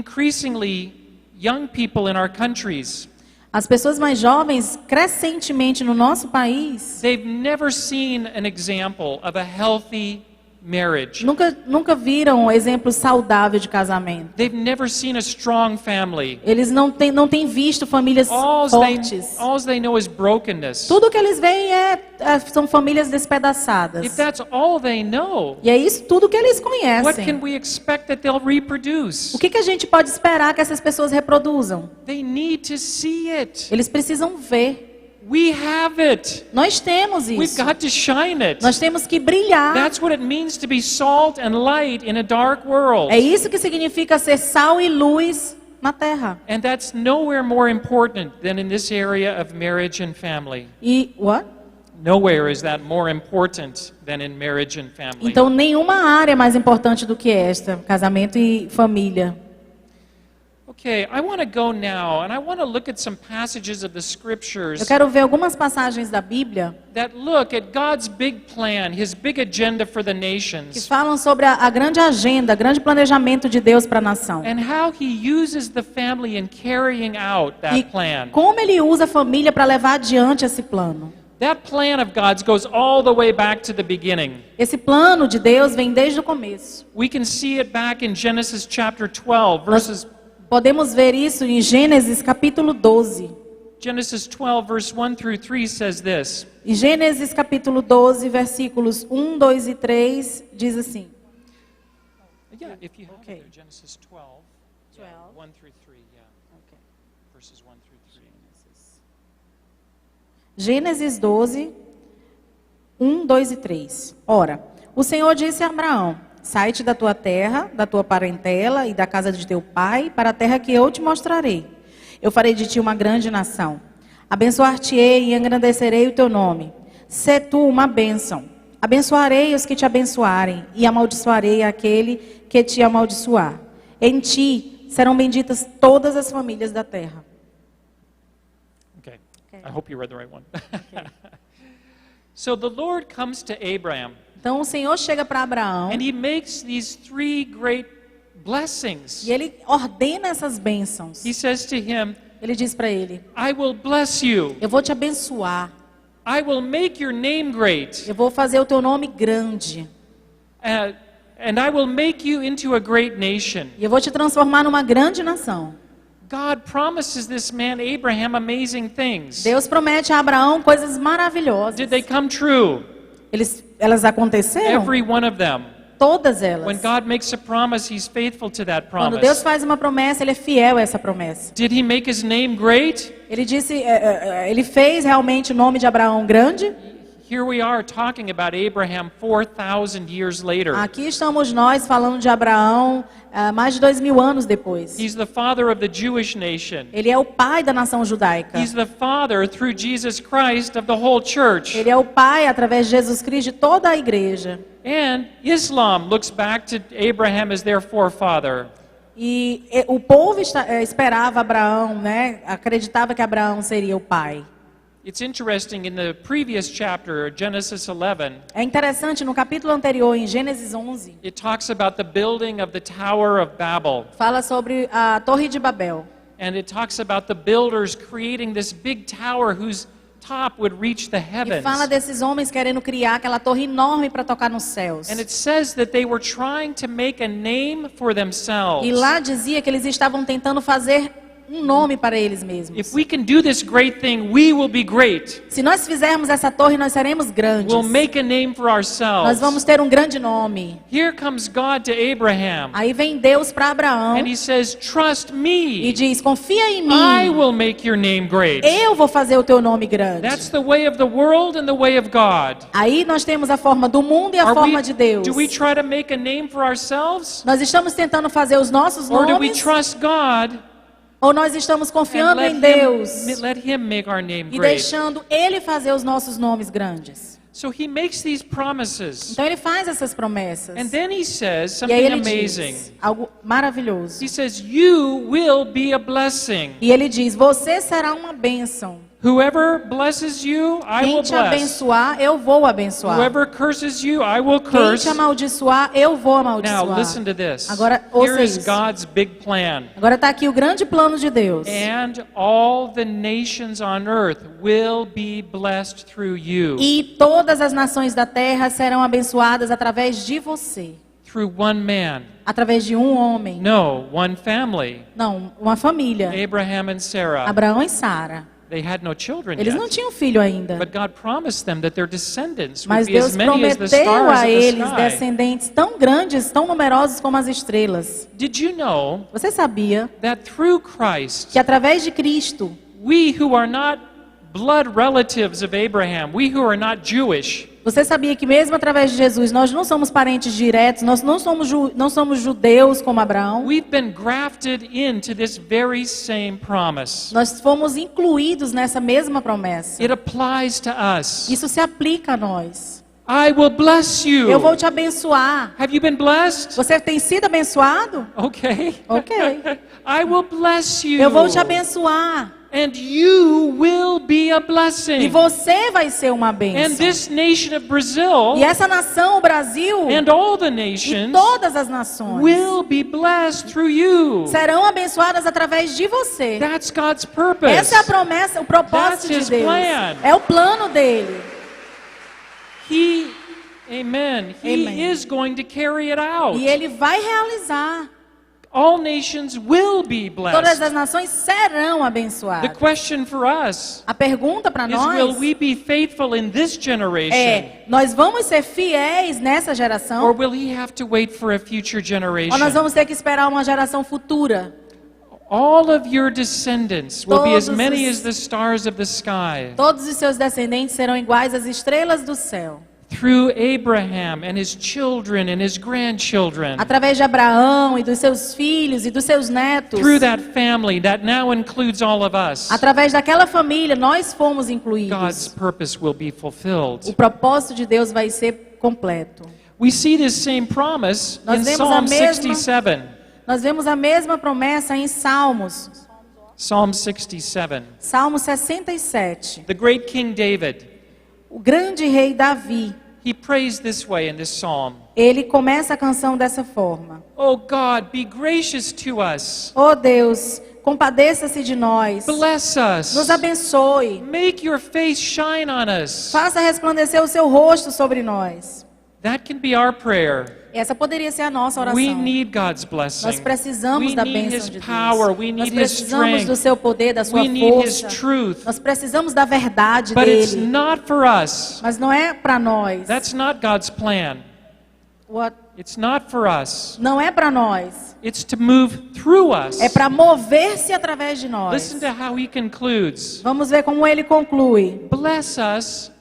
Increasingly, young people in our countries, As pessoas mais jovens, crescentemente no nosso país, they've never seen an example of a healthy marriage. nunca viram um exemplo saudável de casamento. They've never seen a strong family. Eles não têm visto famílias fortes. All they know is brokenness. Tudo que eles veem são famílias If despedaçadas. that's all they know, E é isso tudo que eles what conhecem. can we expect that they'll reproduce? O que a gente pode esperar que essas pessoas reproduzam? They need to see it. Eles precisam ver. We have it. Nós temos We've isso. got to shine it. Nós temos que brilhar. That's what it means to be salt and light in a dark world. É isso que significa ser sal e luz na terra. And that's nowhere more important than in this area of marriage and family. E what? Nowhere is that more important than in marriage and family. Então nenhuma área é mais importante do que esta, casamento e família. Okay, I want to go now and I want to look at some passages of the Eu scriptures quero ver algumas passagens da Bíblia that look at God's big plan, his big agenda for the que nations, falam sobre a grande agenda, grande planejamento de Deus para a nação. and how he uses the family in carrying out E that plan. como ele usa a família para levar adiante esse plano. That plan of God's goes all the way back to the beginning. Esse plano de Deus vem desde o começo. We can see it back in Genesis chapter 12, verses Podemos ver isso em Gênesis capítulo 12. Genesis 12 verse 1 through 3 says this. Em Gênesis capítulo 12, versículos 1, 2 e 3, diz assim. Yeah, if you have Okay. it there, Genesis 12, 1 through 3, yeah. Verses 1 through 3. Gênesis 12, 1, 2 e 3. Ora, o Senhor disse a Abraão: sai-te da tua terra, da tua parentela e da casa de teu pai, para a terra que eu te mostrarei. Eu farei de ti uma grande nação. Abençoar-te-ei e engrandecerei o teu nome. Sê tu uma bênção. Abençoarei os que te abençoarem e amaldiçoarei aquele que te amaldiçoar. Em ti serão benditas todas as famílias da terra. Okay. I hope you read the right one. So the Lord comes to Abraham Então o Senhor chega para Abraão and he makes these three great blessings. e ele ordena essas bênçãos. He says to him, Ele diz para ele: I will bless you. eu vou te abençoar. I will make your name great. Eu vou fazer o teu nome grande. And I will make you into a great nation. E eu vou te transformar numa grande nação. God promises this man Abraham amazing things. Deus promete a Abraão coisas maravilhosas. Did they come true? Elas aconteceram? Every one of them. Todas When elas. God makes a promise, he's faithful to that Quando Deus promise. faz uma promessa, Ele é fiel a essa promessa. Did he make his name great? Ele disse, Ele fez realmente o nome de Abraão grande. Here we are talking about Abraham 4,000 years later. Aqui estamos nós falando de Abraão mais de 2000 anos depois. He's the father of the Jewish nation. Ele é o pai da nação judaica. He's the father, through Jesus Christ, of the whole church. Ele é o pai, através de Jesus Cristo, de toda a igreja. And Islam looks back to Abraham as their forefather. E o povo esperava Abraão, né? Acreditava que Abraão seria o pai. It's interesting, in the previous chapter, Genesis 11, É interessante, no capítulo anterior, em Gênesis 11, it talks about the building of the Tower of Babel. fala sobre a Torre de Babel. And it talks about the builders creating this big tower whose top would reach the E heavens. fala desses homens querendo criar aquela torre enorme para tocar nos céus. And it says that they were trying to make a name for themselves. E lá dizia que eles estavam tentando fazer um nome para eles mesmos. If we can do this great thing, we will be great. Se nós fizermos essa torre, nós seremos grandes. We'll make a name for Nós ourselves. vamos ter um grande nome. Here comes God to Abraham. Aí vem Deus para Abraão And he says, trust e me. diz: confia em I mim. will make your name great. Eu vou fazer o teu nome grande. That's the way of the world and the way of God. Aí nós temos a forma do mundo e a forma de Deus. Do we try to make a name for ourselves? Nós estamos tentando fazer os nossos Or do we nomes trust God ou nós estamos and confiando em Deus let him make our name e great? deixando Ele fazer os nossos nomes grandes? So he makes these promises. Então Ele faz essas promessas. And then he says E aí something Ele amazing. diz algo maravilhoso. He says, you will be a blessing. E Ele diz: você será uma bênção. Whoever blesses you, I Quem will te bless. abençoar, eu vou abençoar. Whoever curses you, I will Quem curse. te amaldiçoar, eu vou Now amaldiçoar. listen to this. Agora, Here ouça is isso. God's big plan. Agora está aqui o grande plano de Deus. And all the nations on earth will be blessed through you. E todas as nações da terra serão abençoadas através de você. Through one man. Através de um homem. No, one family. Não, uma família. Abraham and Sarah. Abraão e Sara. They had no children Eles yet. não tinham filho ainda. But God promised them that their descendants would Mas be as Deus many as the prometeu stars a in the eles sky. descendentes tão grandes, tão numerosos como as estrelas. Did you know Você sabia that through Christ, que através de Cristo, we who are not blood relatives of Abraham, we who are not Jewish, Você sabia que mesmo através de Jesus, nós não somos parentes diretos, nós não somos judeus como Abraão. we've been grafted into this very same promise. Nós fomos incluídos nessa mesma promessa. It applies to us. Isso se aplica a nós. I will bless you. Eu vou te abençoar. Have you been blessed? Você tem sido abençoado? Okay. Ok. I will bless you. Eu vou te abençoar. And you will be a E blessing. você vai ser uma And bênção. this nation of Brazil E essa nação, o Brasil, and all the e nations todas as nações will be blessed through you. serão abençoadas através de você. That's God's purpose. Essa é a promessa, o propósito That's de his Deus. plan. É o plano dele. Amen. He Amen. is going to carry it out. E ele vai realizar. All nations will be Todas blessed. as nações serão The abençoadas. question for us A pergunta para is, will nós we be faithful in this generation? é: nós vamos ser fiéis nessa Or geração? will he have to wait for a future Ou generation? nós vamos ter que esperar uma geração futura? All of your descendants will be as Todos many os- as the stars of the sky. Todos os seus descendentes serão iguais às estrelas do céu. Through Abraham and his children and his grandchildren. Através de Abraão e dos seus filhos e dos seus netos. Through that family that now includes all of us. Através daquela família, nós fomos God's incluídos. purpose will be O fulfilled. propósito de Deus vai ser completo. We see this same promise Nós in vemos a Psalm mesma- 67. Nós vemos a mesma promessa em Salmos. Psalm 67. Salmo 67. The great King David, O grande rei Davi, he prays this way in this psalm. ele começa a canção dessa forma: Oh God, be gracious to us. Oh Deus, compadeça-se de nós. Bless us. Nos abençoe. Make your face shine on us. Faça resplandecer o seu rosto sobre nós. That can be our prayer. Essa poderia ser a nossa oração. We need God's blessing. Nós precisamos We da need bênção His de Deus. power. We Nós need His precisamos do strength. seu poder, da sua We need His força. truth. Nós precisamos da verdade But it's dele. not for us. Mas não é para nós. That's not God's plan. What? It's not for us. Não é para nós. It's to move through us. É para mover-se através de nós. Listen to how he concludes. Vamos ver como ele conclui. Bless us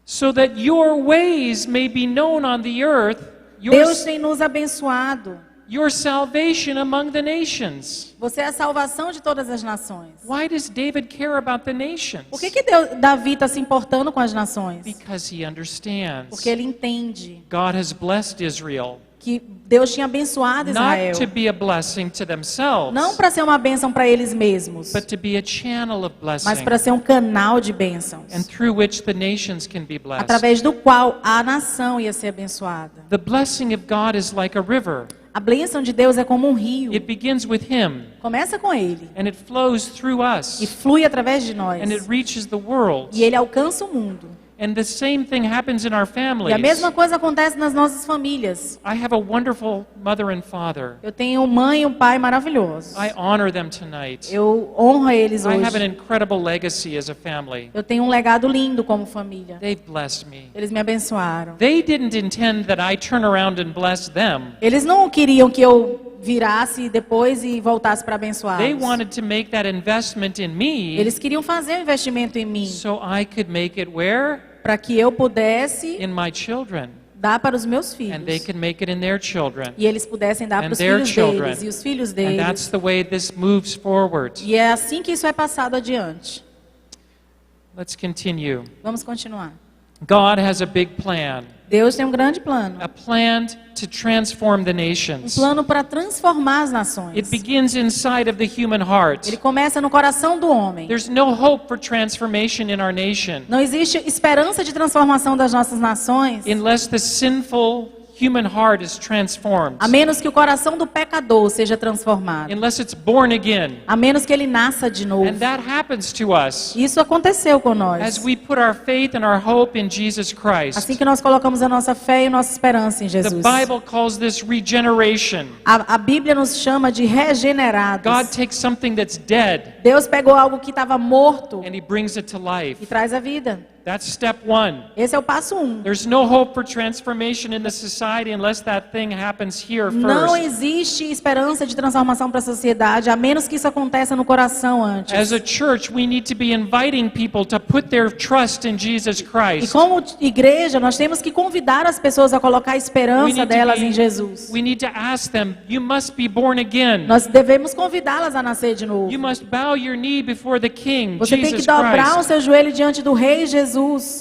so that your ways may be known on the earth, Deus tem nos abençoado. your salvation among the nations. Você é a salvação de todas as nações. Why does David care about the nations? Por que Davi está se importando com as nações? Because he understands Porque ele entende God has blessed Israel, que Deus tinha abençoado Israel. not to be a blessing to themselves, Não para ser uma bênção para eles mesmos, but to be a channel of mas blessing, para ser um canal de bênçãos, and through which the nations can be blessed. através do qual a nação ia ser abençoada. The blessing of God is like a river. A bênção de Deus é como um rio. It begins with Him, Começa com ele and it flows through e us, flui através de nós. and it reaches the world. E ele alcança o mundo. And the same thing happens in our E a families. mesma coisa acontece nas nossas famílias. I have a wonderful mother and father. Eu tenho mãe e um pai maravilhosos. I honor them tonight. Eu honro eles I have an hoje. incredible legacy as a family. Eu tenho um legado lindo como família. They've blessed me. Eles me abençoaram. They didn't intend that I turn around and bless them. Eles não queriam que eu virasse depois e voltasse para They abençoá-los. wanted to make that investment in me Eles queriam fazer um investimento em mim so I could make it where? para que eu pudesse In my children. dar para os meus And they filhos. could make it in their children. E eles pudessem dar And para os their filhos children. deles e os filhos And deles. that's the way this moves forward. E é assim que isso é passado adiante. Let's continue. Vamos continuar. God has a big plan. Deus tem um grande plano. A plan to transform the Um nations. plano para transformar as nações. It begins inside of the human heart. Ele começa no coração do homem. There's no hope for transformation in our nation Não existe esperança de transformação das nossas nações unless the sinful human heart is transformed. a menos que o coração do pecador seja transformado. Unless it's born again. A menos que ele nasça de novo. And that happens to us Isso aconteceu com as nós. we put our faith and our hope in Jesus Christ. Assim que nós colocamos a nossa fé e nossa esperança em The Jesus. Bible calls this regeneration. A Bíblia nos chama de regenerados. God takes something that's dead Deus pegou algo que estava morto and He brings it to e life. traz a vida. That's step one. Esse é o passo 1. There's no hope for transformation in the society unless that thing happens here Não first. existe esperança de transformação para a sociedade, a menos que isso aconteça no coração antes. As a church, we need to be inviting people to put their trust in Jesus E Christ. como igreja, nós temos que convidar as pessoas a colocar a esperança delas em Jesus. we need to ask them, you must be born again. Nós devemos convidá-las a nascer de novo. You must bow your knee before the King, Você tem que Jesus dobrar o Christ. seu joelho diante do Rei Jesus.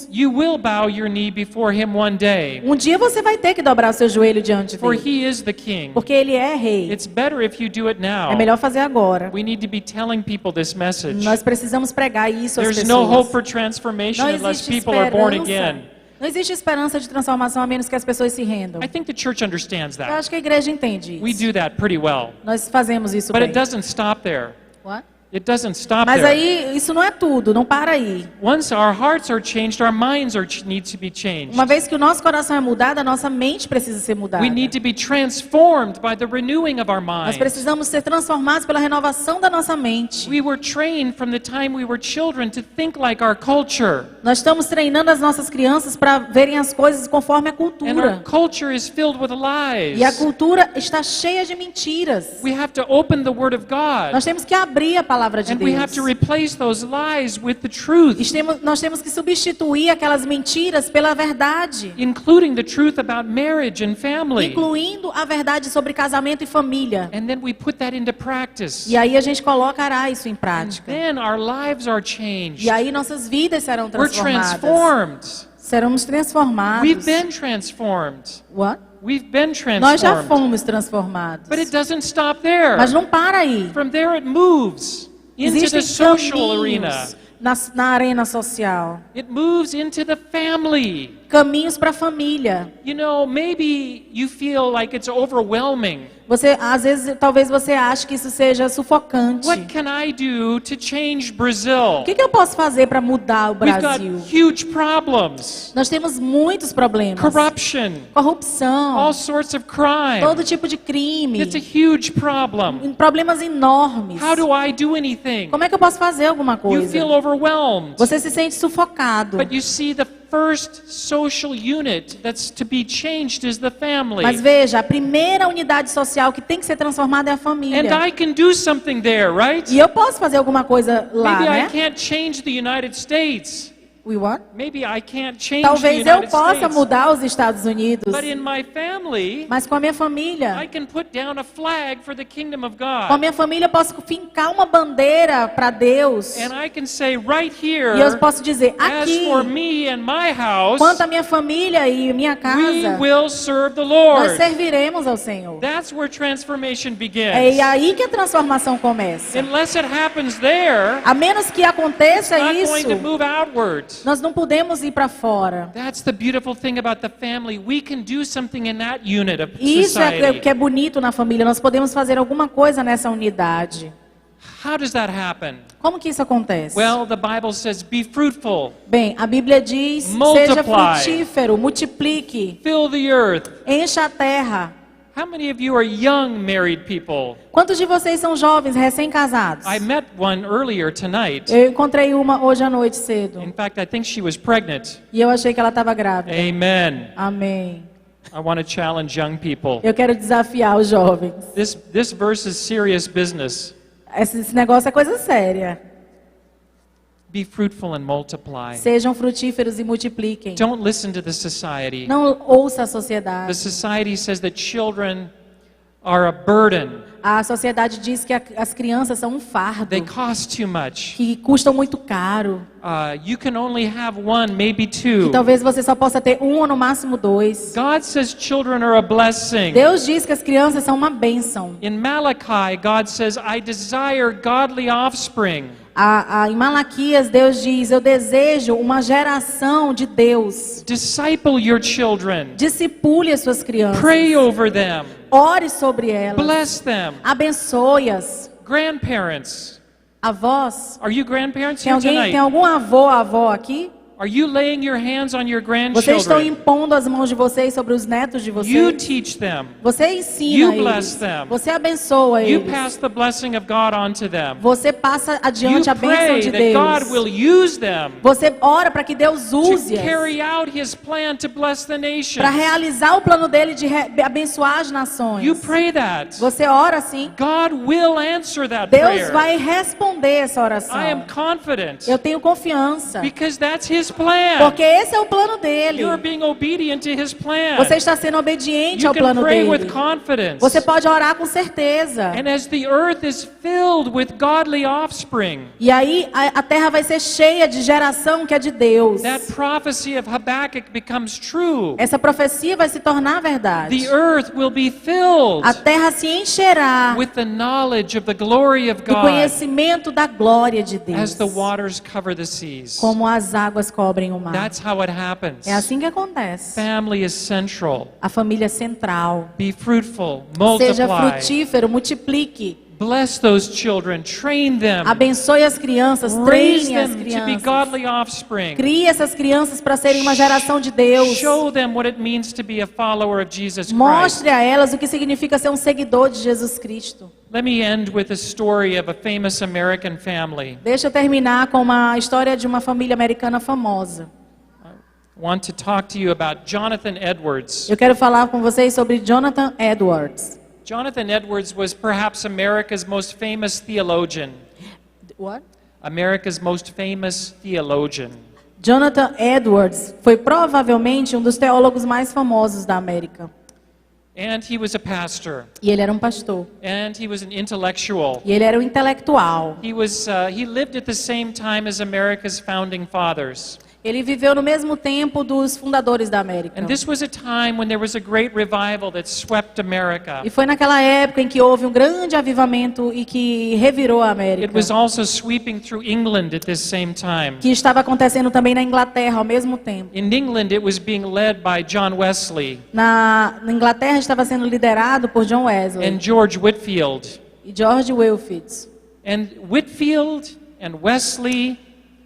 You will bow your knee before Him one day, Um dia você vai ter que dobrar o seu joelho diante for dele, He is the King. porque ele é Rei. It's better if you do it now. É melhor fazer agora. We need to be telling people this message. Nós precisamos pregar isso às There's no hope pessoas. for transformation Não unless existe people are born esperança. again. Não existe esperança de transformação a menos que as pessoas se rendam. I think the church understands Eu that. acho que a igreja entende We isso. do that pretty well. Nós fazemos isso But bem. it doesn't stop there. What? It doesn't stop Mas there. aí, isso não é tudo, não para aí. Once our hearts are changed, our minds need to be changed. Uma vez que o nosso coração é mudado, a nossa mente precisa ser mudada. We need to be transformed by the renewing of our Nós minds. precisamos ser transformados pela renovação da nossa mente. We were trained from the time we were children to think like our culture. Nós estamos treinando as nossas crianças para verem as coisas conforme a And our cultura. culture is filled with lies. E a cultura está cheia de mentiras. We have to open the Word of God. Nós temos que abrir a palavra de And we have to Deus. replace those lies with the truth, Nós temos que substituir aquelas mentiras pela verdade, including the truth about marriage and family. incluindo a verdade sobre casamento e família. And then we put that into practice. E aí a gente colocará isso em And prática. then our lives are changed. E aí nossas vidas serão We're transformadas. transformed. Seremos transformados. We've been transformed. What? We've been Nós já transformed. fomos transformados. But it doesn't stop there. Mas não para aí. From there it moves into the Existem social arena. caminhos na arena social. It moves into the family. Caminhos para a família. You know, maybe you feel like it's overwhelming. Você, às vezes, talvez você ache que isso seja sufocante. What can I do to change Brazil? O que eu posso fazer para mudar o We've got Brasil? huge problems. Nós temos muitos problemas. Corruption, Corrupção, all sorts of crime. todo tipo de crime, It's a huge problem. problemas enormes. How do I do anything? Como é que eu posso fazer alguma You coisa? feel overwhelmed. Você se sente sufocado. But you see, the first social unit that's to be changed is the family. Mas veja, a primeira unidade social que tem que ser transformada é a And família. I can do something there, right? E eu posso fazer alguma coisa lá, Maybe I né? can't change the United States. We what? Maybe I can't change Talvez the eu United possa States. mudar os Estados Unidos, But in my family, mas com a minha família, I can put down a flag for the kingdom of com a God. minha família eu posso fincar uma bandeira para Deus. And I can say right here, E eu posso dizer, as aqui, for me and my house, quanto à minha família e minha we casa, will serve the nós Lord. serviremos ao Senhor. That's where transformation É begins. aí que a transformação começa. Unless it happens there, A menos que aconteça it's not isso, going to move outward. nós não podemos ir para fora. That's the beautiful thing about the family. We can do something in that unit of Isso é society. que é bonito na família. Nós podemos fazer alguma coisa nessa unidade. How does that happen? Como que isso acontece? Well, the Bible says, be fruitful, Bem, a Bíblia diz, seja Multiply. frutífero, multiplique, fill the earth. encha a terra. How many of you are young married people? Quantos de vocês são jovens, recém-casados? I met one earlier tonight. Eu encontrei uma hoje à noite cedo. In fact, I think she was pregnant. E eu achei que ela estava grávida. Amen. Amém. I want to challenge young people. Eu quero desafiar os jovens. This verse is serious business. Esse negócio é coisa séria. Be fruitful and multiply. Sejam frutíferos e multipliquem. Don't listen to the society. Não ouça a The sociedade. society says that children are a burden. A sociedade diz que as crianças são um fardo, They cost too much. que custam muito caro. You can only have one, maybe Que two. talvez você só possa ter um ou no máximo dois. God says children are a blessing. Deus diz que as crianças são uma bênção. In Malachi, God says, I desire godly offspring. Em Malaquias, Deus diz, eu desejo uma geração de Deus. Disciple your children. Discipule as suas crianças. Pray over them. Ore sobre elas. Bless them. Abençoe-as. Grandparents. Avós. Are you grandparents Tem here alguém, tem tonight? algum avô, avó aqui? Are you laying your hands on your Vocês estão grandchildren? impondo as mãos de vocês sobre os netos de You vocês? teach them. Você ensina You eles. bless them. Você abençoa You eles. pass the blessing of God on to them. Você passa You adiante a bênção pray de that God Deus. will use them Você ora para que Deus to use carry out His plan to bless the nations. para realizar o plano dele de abençoar as nações. You pray that. Você ora assim, God will answer that Deus prayer. vai responder essa oração. I am confident Eu tenho confiança, because that's His plan. porque esse é o plano dele. You are being obedient to His plan. Você está sendo obediente You ao can plano pray with dele. confidence. Você pode orar com certeza. And as the earth is filled with godly offspring, E aí a terra vai ser cheia de geração que é de Deus. that prophecy of Habakkuk becomes true. Essa profecia vai se tornar verdade. The earth will be filled A terra se encherá with the knowledge of the glory of do God conhecimento da glória de Deus, as the waters cover the seas. como as águas cobrem o mar. That's how it happens. É assim que acontece. Family is central. A família central. Be fruitful, Seja multiply. frutífero, multiplique. Bless those children, train them, Abençoe as crianças, raise treine as them to be crianças. godly offspring. Crie essas crianças para serem uma geração de Deus. Show them what it means to be a follower of Jesus Christ. Mostre a elas o que significa ser um seguidor de Jesus Cristo. Let me end with a story of a famous American family. Deixa eu terminar com uma história de uma família americana famosa. I want to talk to you about Jonathan Edwards. Eu quero falar com vocês sobre Jonathan Edwards. Jonathan Edwards was perhaps America's most famous theologian. What? America's most famous theologian. Jonathan Edwards foi provavelmente um dos teólogos mais famosos da América. And he was a pastor. E ele era um pastor. And he was an intellectual. E ele era um intelectual. He lived at the same time as America's founding fathers. Ele viveu no mesmo tempo dos fundadores da América. And this was a time when there was a great revival that swept America. E foi naquela época em que houve um grande avivamento e que revirou a It América. was also sweeping through England at this same time. Que estava acontecendo também na Inglaterra ao mesmo tempo. In England, it was being led by John Wesley Na Inglaterra estava sendo liderado por John Wesley and George Whitefield. e George Whitefield. And Whitefield and Wesley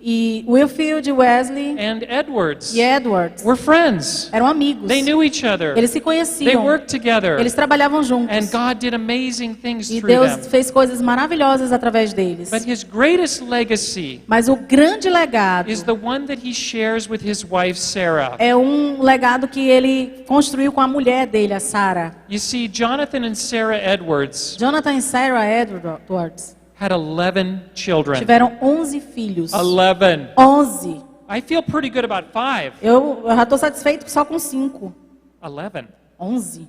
E Whitefield, Wesley and Edwards e Edwards were friends. eram amigos. They knew each other. Eles se They conheciam. worked together. Eles trabalhavam juntos. And God did amazing things E through Deus them. fez coisas maravilhosas através deles. But his greatest legacy Mas o grande legado is the one that he shares with his wife Sarah. é um legado que ele construiu com a mulher dele, a Sarah. You see, Jonathan and Sarah Edwards Jonathan e Sarah Edwards had 11 children. tiveram 11 filhos. 11. 11. I feel pretty good about 5. Eu já estou satisfeito só com 5. 11. 11.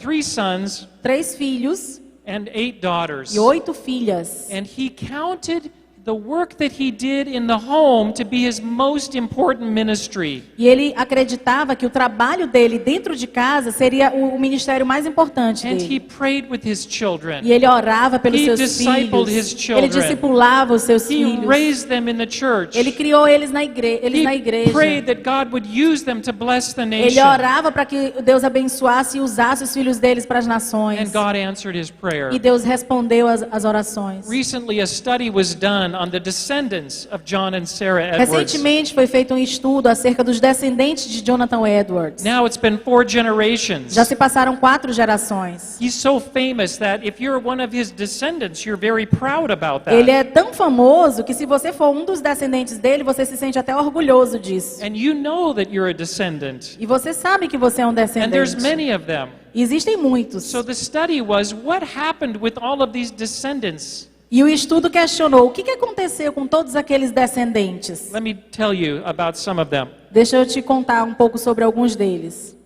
Three sons 3 filhos and 8 daughters. e 8 filhas. And he counted the work that he did in the home to be his most important ministry. E ele acreditava que o trabalho dele dentro de casa seria o ministério mais importante And he dele. prayed with his children. E ele orava pelos He seus discipled filhos. his children. Ele discipulava os seus He filhos. raised them in the church. Ele criou eles na He igreja. prayed that God would use them to bless the Ele nation. orava para que Deus abençoasse e usasse os filhos deles para as nações. And God answered his prayer. E Deus respondeu as orações. Recently, a study was done on the descendants of John and Sarah Edwards. Recentemente foi feito um estudo acerca dos descendentes de Jonathan Edwards. Now it's been 4 generations. Já se passaram 4 gerações. He's so famous that if you're one of his descendants, you're very proud about that. Ele é tão famoso que se você for um dos descendentes dele, você se sente até orgulhoso disso. And you know that you're a descendant. E você sabe que você é um And there's descendente. many of them. E existem muitos. So the study was, what happened with all of these descendants? E o estudo questionou o que aconteceu com todos aqueles descendentes. Let me tell you about some of them. Deixa eu te contar um pouco sobre alguns deles.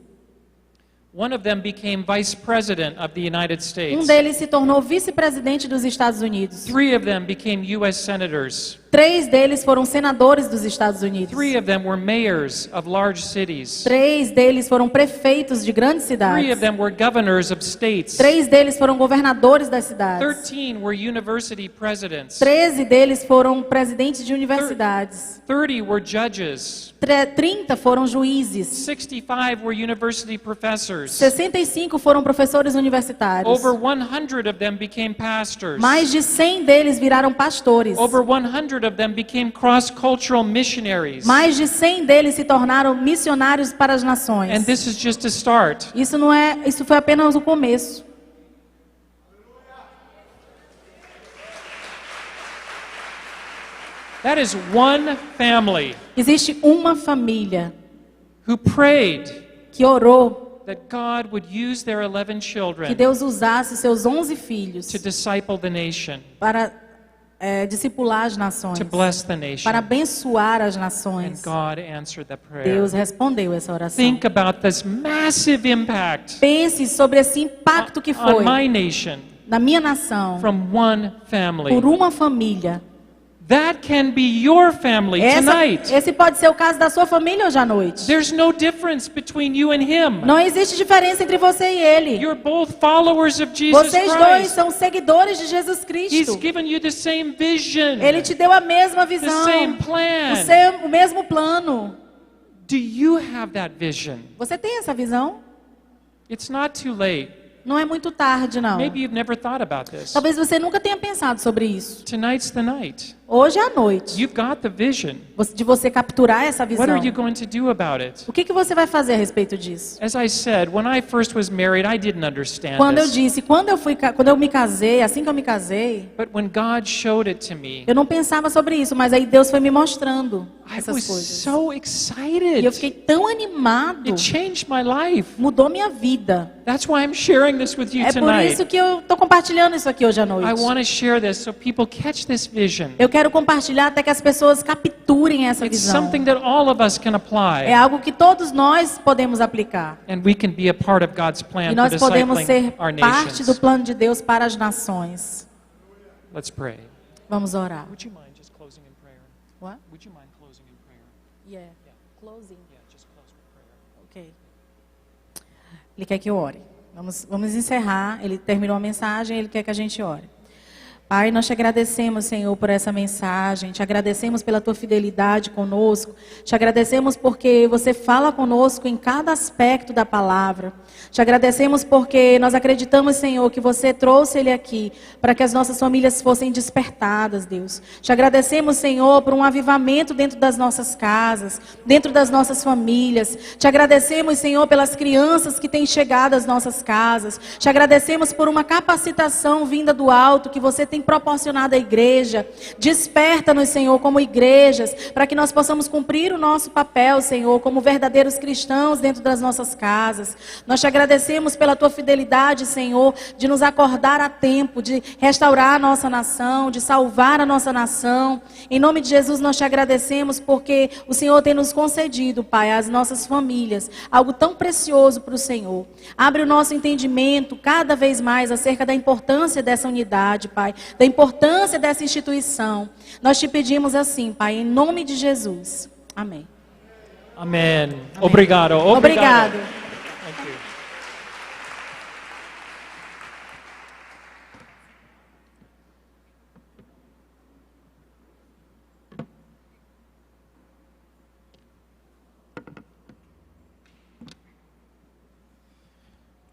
One of them became vice president of the United Um States. deles se tornou vice-presidente dos Estados Unidos. 3 of them became U.S. senators. 3 deles foram senadores dos Estados Unidos. 3 of them were mayors of large cities. 3 deles foram prefeitos de grandes 3 cidades. of them were governors of states. 3 deles foram governadores das cidades. 13 were university presidents. 13 deles foram presidentes de universidades. 30 were judges. 30 foram juízes. 65 were university professors. 65 foram professores universitários. Over 100 of them became pastors. Mais de 100 deles viraram pastores. Over 100 of them became cross-cultural missionaries. Mais de 100 deles se tornaram missionários para as nações. And this is just a start. Isso foi apenas o começo. That is one family Existe uma família who prayed que orou that God would use their 11 que children Deus usasse seus 11 filhos to disciple the nation, para discipular as nações, to bless the nation. para abençoar as And nações. God answered that prayer. Deus respondeu essa oração. Think about this massive impact Pense sobre esse impacto que on foi my nation na minha nação from one family. por uma família. That can be your family tonight. Esse pode ser o caso da sua família hoje à noite. There's no difference between you and him. Não existe diferença entre você e ele. You're both followers of Jesus Vocês dois Christ. são seguidores de Jesus He's Cristo. given you the same vision, Ele te deu a mesma the visão, same plan. o mesmo plano. Do you have that vision? Você tem essa visão? It's not too late. Não é muito tarde, não. Maybe you've never thought about this. Talvez você nunca tenha pensado sobre isso. Tonight's the night. Hoje é a noite You've got the vision. de você capturar essa What visão. are you going to do about it? O que você vai fazer a respeito disso? As I said, when I first was married, I didn't understand Quando eu this. disse, quando eu me casei, assim que eu me casei, But when God showed it to me, eu não pensava sobre isso, mas aí Deus foi me mostrando I essas was coisas. so E excited. eu fiquei tão animado. It changed my life. Mudou minha vida. That's why I'm sharing this with you É por tonight. isso que eu estou compartilhando isso aqui hoje à noite. I want to share this so people catch this vision. Eu quero compartilhar até que as pessoas capturem essa It's visão. something that all of us can É apply, algo que todos nós podemos aplicar. and we can be a part of God's E plan for nós podemos discipling ser our parte do nations. plano de Deus para as nações. Let's pray. Vamos orar. Would you mind just closing in prayer? What? Would you mind closing in prayer? Yeah. Closing. Yeah, just close with prayer. Ok. Ele quer que eu ore. Vamos encerrar. Ele terminou a mensagem, ele quer que a gente ore. Pai, nós te agradecemos, Senhor, por essa mensagem. Te agradecemos pela tua fidelidade conosco. Te agradecemos porque você fala conosco em cada aspecto da palavra. Te agradecemos porque nós acreditamos, Senhor, que você trouxe ele aqui para que as nossas famílias fossem despertadas, Deus. Te agradecemos, Senhor, por um avivamento dentro das nossas casas, dentro das nossas famílias. Te agradecemos, Senhor, pelas crianças que têm chegado às nossas casas. Te agradecemos por uma capacitação vinda do alto que você tem proporcionado à igreja. Desperta-nos, Senhor, como igrejas, para que nós possamos cumprir o nosso papel, Senhor, como verdadeiros cristãos dentro das nossas casas. Nós te agradecemos pela tua fidelidade, Senhor, de nos acordar a tempo, de restaurar a nossa nação, de salvar a nossa nação. Em nome de Jesus, nós te agradecemos porque o Senhor tem nos concedido, Pai, às nossas famílias, algo tão precioso para o Senhor. Abre o nosso entendimento cada vez mais acerca da importância dessa unidade, Pai, da importância dessa instituição. Nós te pedimos assim, Pai, em nome de Jesus. Amém. Amen. Obrigado. Obrigado. Thank you.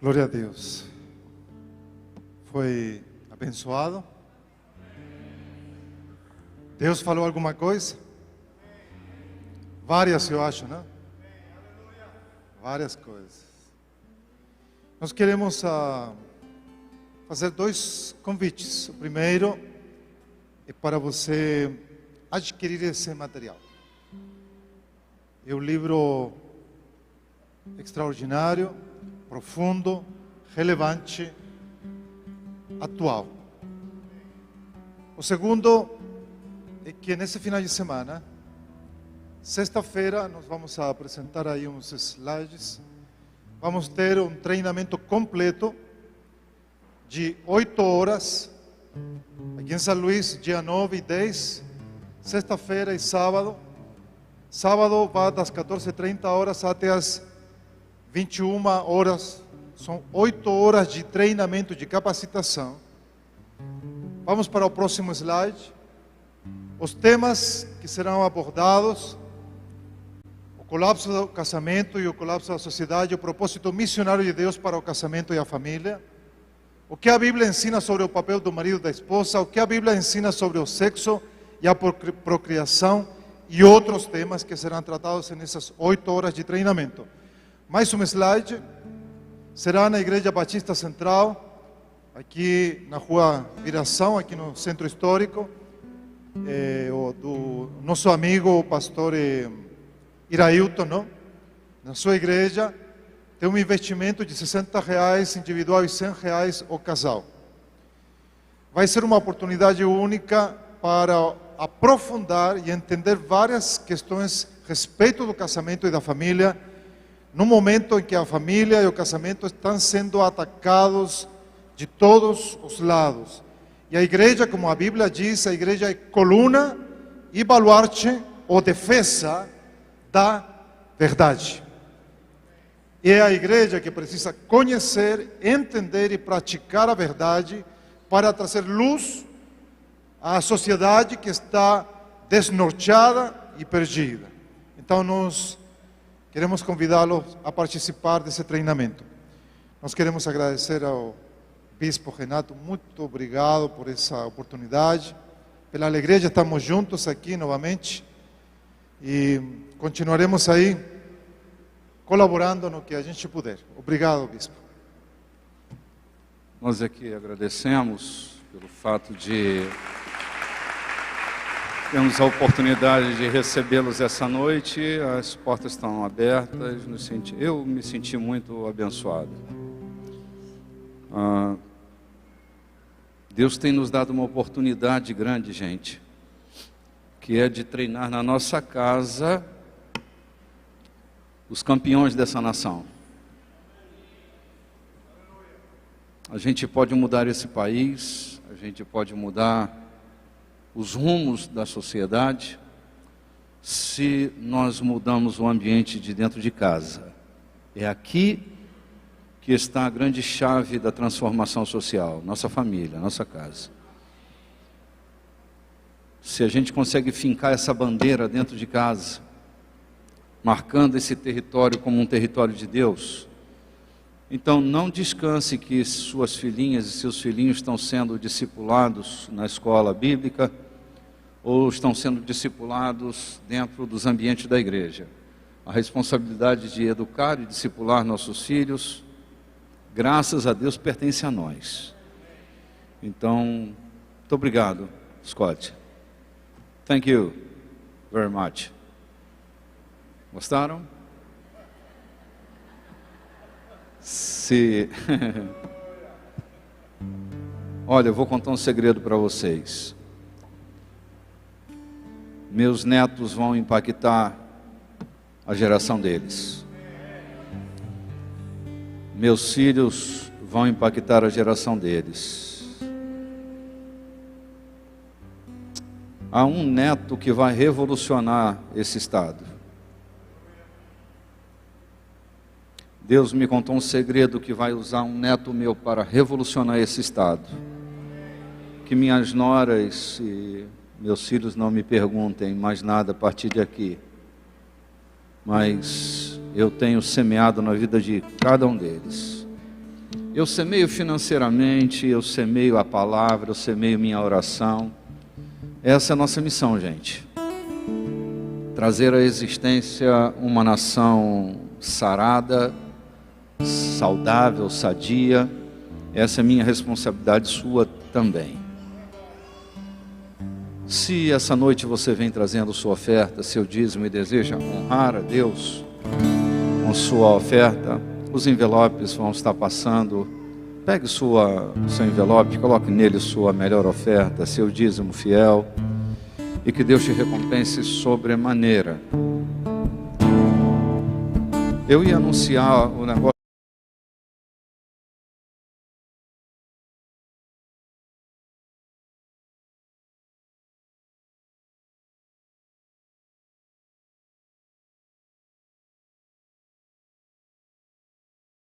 Glória a Deus. Foi abençoado? Deus falou alguma coisa? Várias, eu acho, né? Várias coisas. Nós queremos fazer dois convites. O primeiro é para você adquirir esse material. É um livro extraordinário, profundo, relevante, atual. O segundo é que nesse final de semana, sexta-feira, nós vamos apresentar aí uns slides. Vamos ter um treinamento completo de 8 horas, aqui em São Luís, dia 9 e 10, sexta-feira e sábado. Sábado vai das 14h30 horas até as 21 horas. São 8 horas de treinamento, de capacitação. Vamos para o próximo slide. Os temas que serão abordados: o colapso do casamento e o colapso da sociedade, o propósito missionário de Deus para o casamento e a família, o que a Bíblia ensina sobre o papel do marido e da esposa, o que a Bíblia ensina sobre o sexo e a procriação e outros temas que serão tratados nessas 8 horas de treinamento. Mais um slide. Será na Igreja Batista Central, aqui na Rua Viração, aqui no Centro Histórico, do nosso amigo, o pastor Irailton, não? Na sua igreja, tem um investimento de R$60 individual e R$100 o casal. Vai ser uma oportunidade única para aprofundar e entender várias questões a respeito do casamento e da família, no momento em que a família e o casamento estão sendo atacados de todos os lados. E a igreja, como a Bíblia diz, a igreja é coluna e baluarte ou defesa da verdade. E é a igreja que precisa conhecer, entender e praticar a verdade para trazer luz à sociedade que está desnorteada e perdida. Então nós queremos convidá-los a participar desse treinamento. Nós queremos agradecer ao Bispo Renato, muito obrigado por essa oportunidade, pela alegria de estarmos juntos aqui novamente e continuaremos aí colaborando no que a gente puder. Obrigado, Bispo. Nós aqui agradecemos pelo fato de termos a oportunidade de recebê-los essa noite. As portas estão abertas. Eu me senti muito abençoado. Deus tem nos dado uma oportunidade grande, gente, que é de treinar na nossa casa os campeões dessa nação. A gente pode mudar esse país, a gente pode mudar os rumos da sociedade, se nós mudamos o ambiente de dentro de casa. É aqui que está a grande chave da transformação social, nossa família, nossa casa. Se a gente consegue fincar essa bandeira dentro de casa, marcando esse território como um território de Deus, então não descanse que suas filhinhas e seus filhinhos estão sendo discipulados na escola bíblica ou estão sendo discipulados dentro dos ambientes da igreja. A responsabilidade de educar e discipular nossos filhos, graças a Deus, pertence a nós. Então, muito obrigado, Scott. Thank you very much. Gostaram? Olha, eu vou contar um segredo para vocês. Meus netos vão impactar a geração deles. Meus filhos vão impactar a geração deles. Há um neto que vai revolucionar esse estado. Deus me contou um segredo que vai usar um neto meu para revolucionar esse estado. Que minhas noras e meus filhos não me perguntem mais nada a partir de aqui. Mas eu tenho semeado na vida de cada um deles. Eu semeio financeiramente, eu semeio a palavra, eu semeio minha oração. Essa é a nossa missão, gente. Trazer à existência uma nação sarada, saudável, sadia. Essa é minha responsabilidade, sua também. Se essa noite você vem trazendo sua oferta, seu dízimo e deseja honrar a Deus com sua oferta, os envelopes vão estar passando. Pegue seu envelope, coloque nele sua melhor oferta, seu dízimo fiel, e que Deus te recompense sobremaneira. Eu ia anunciar o negócio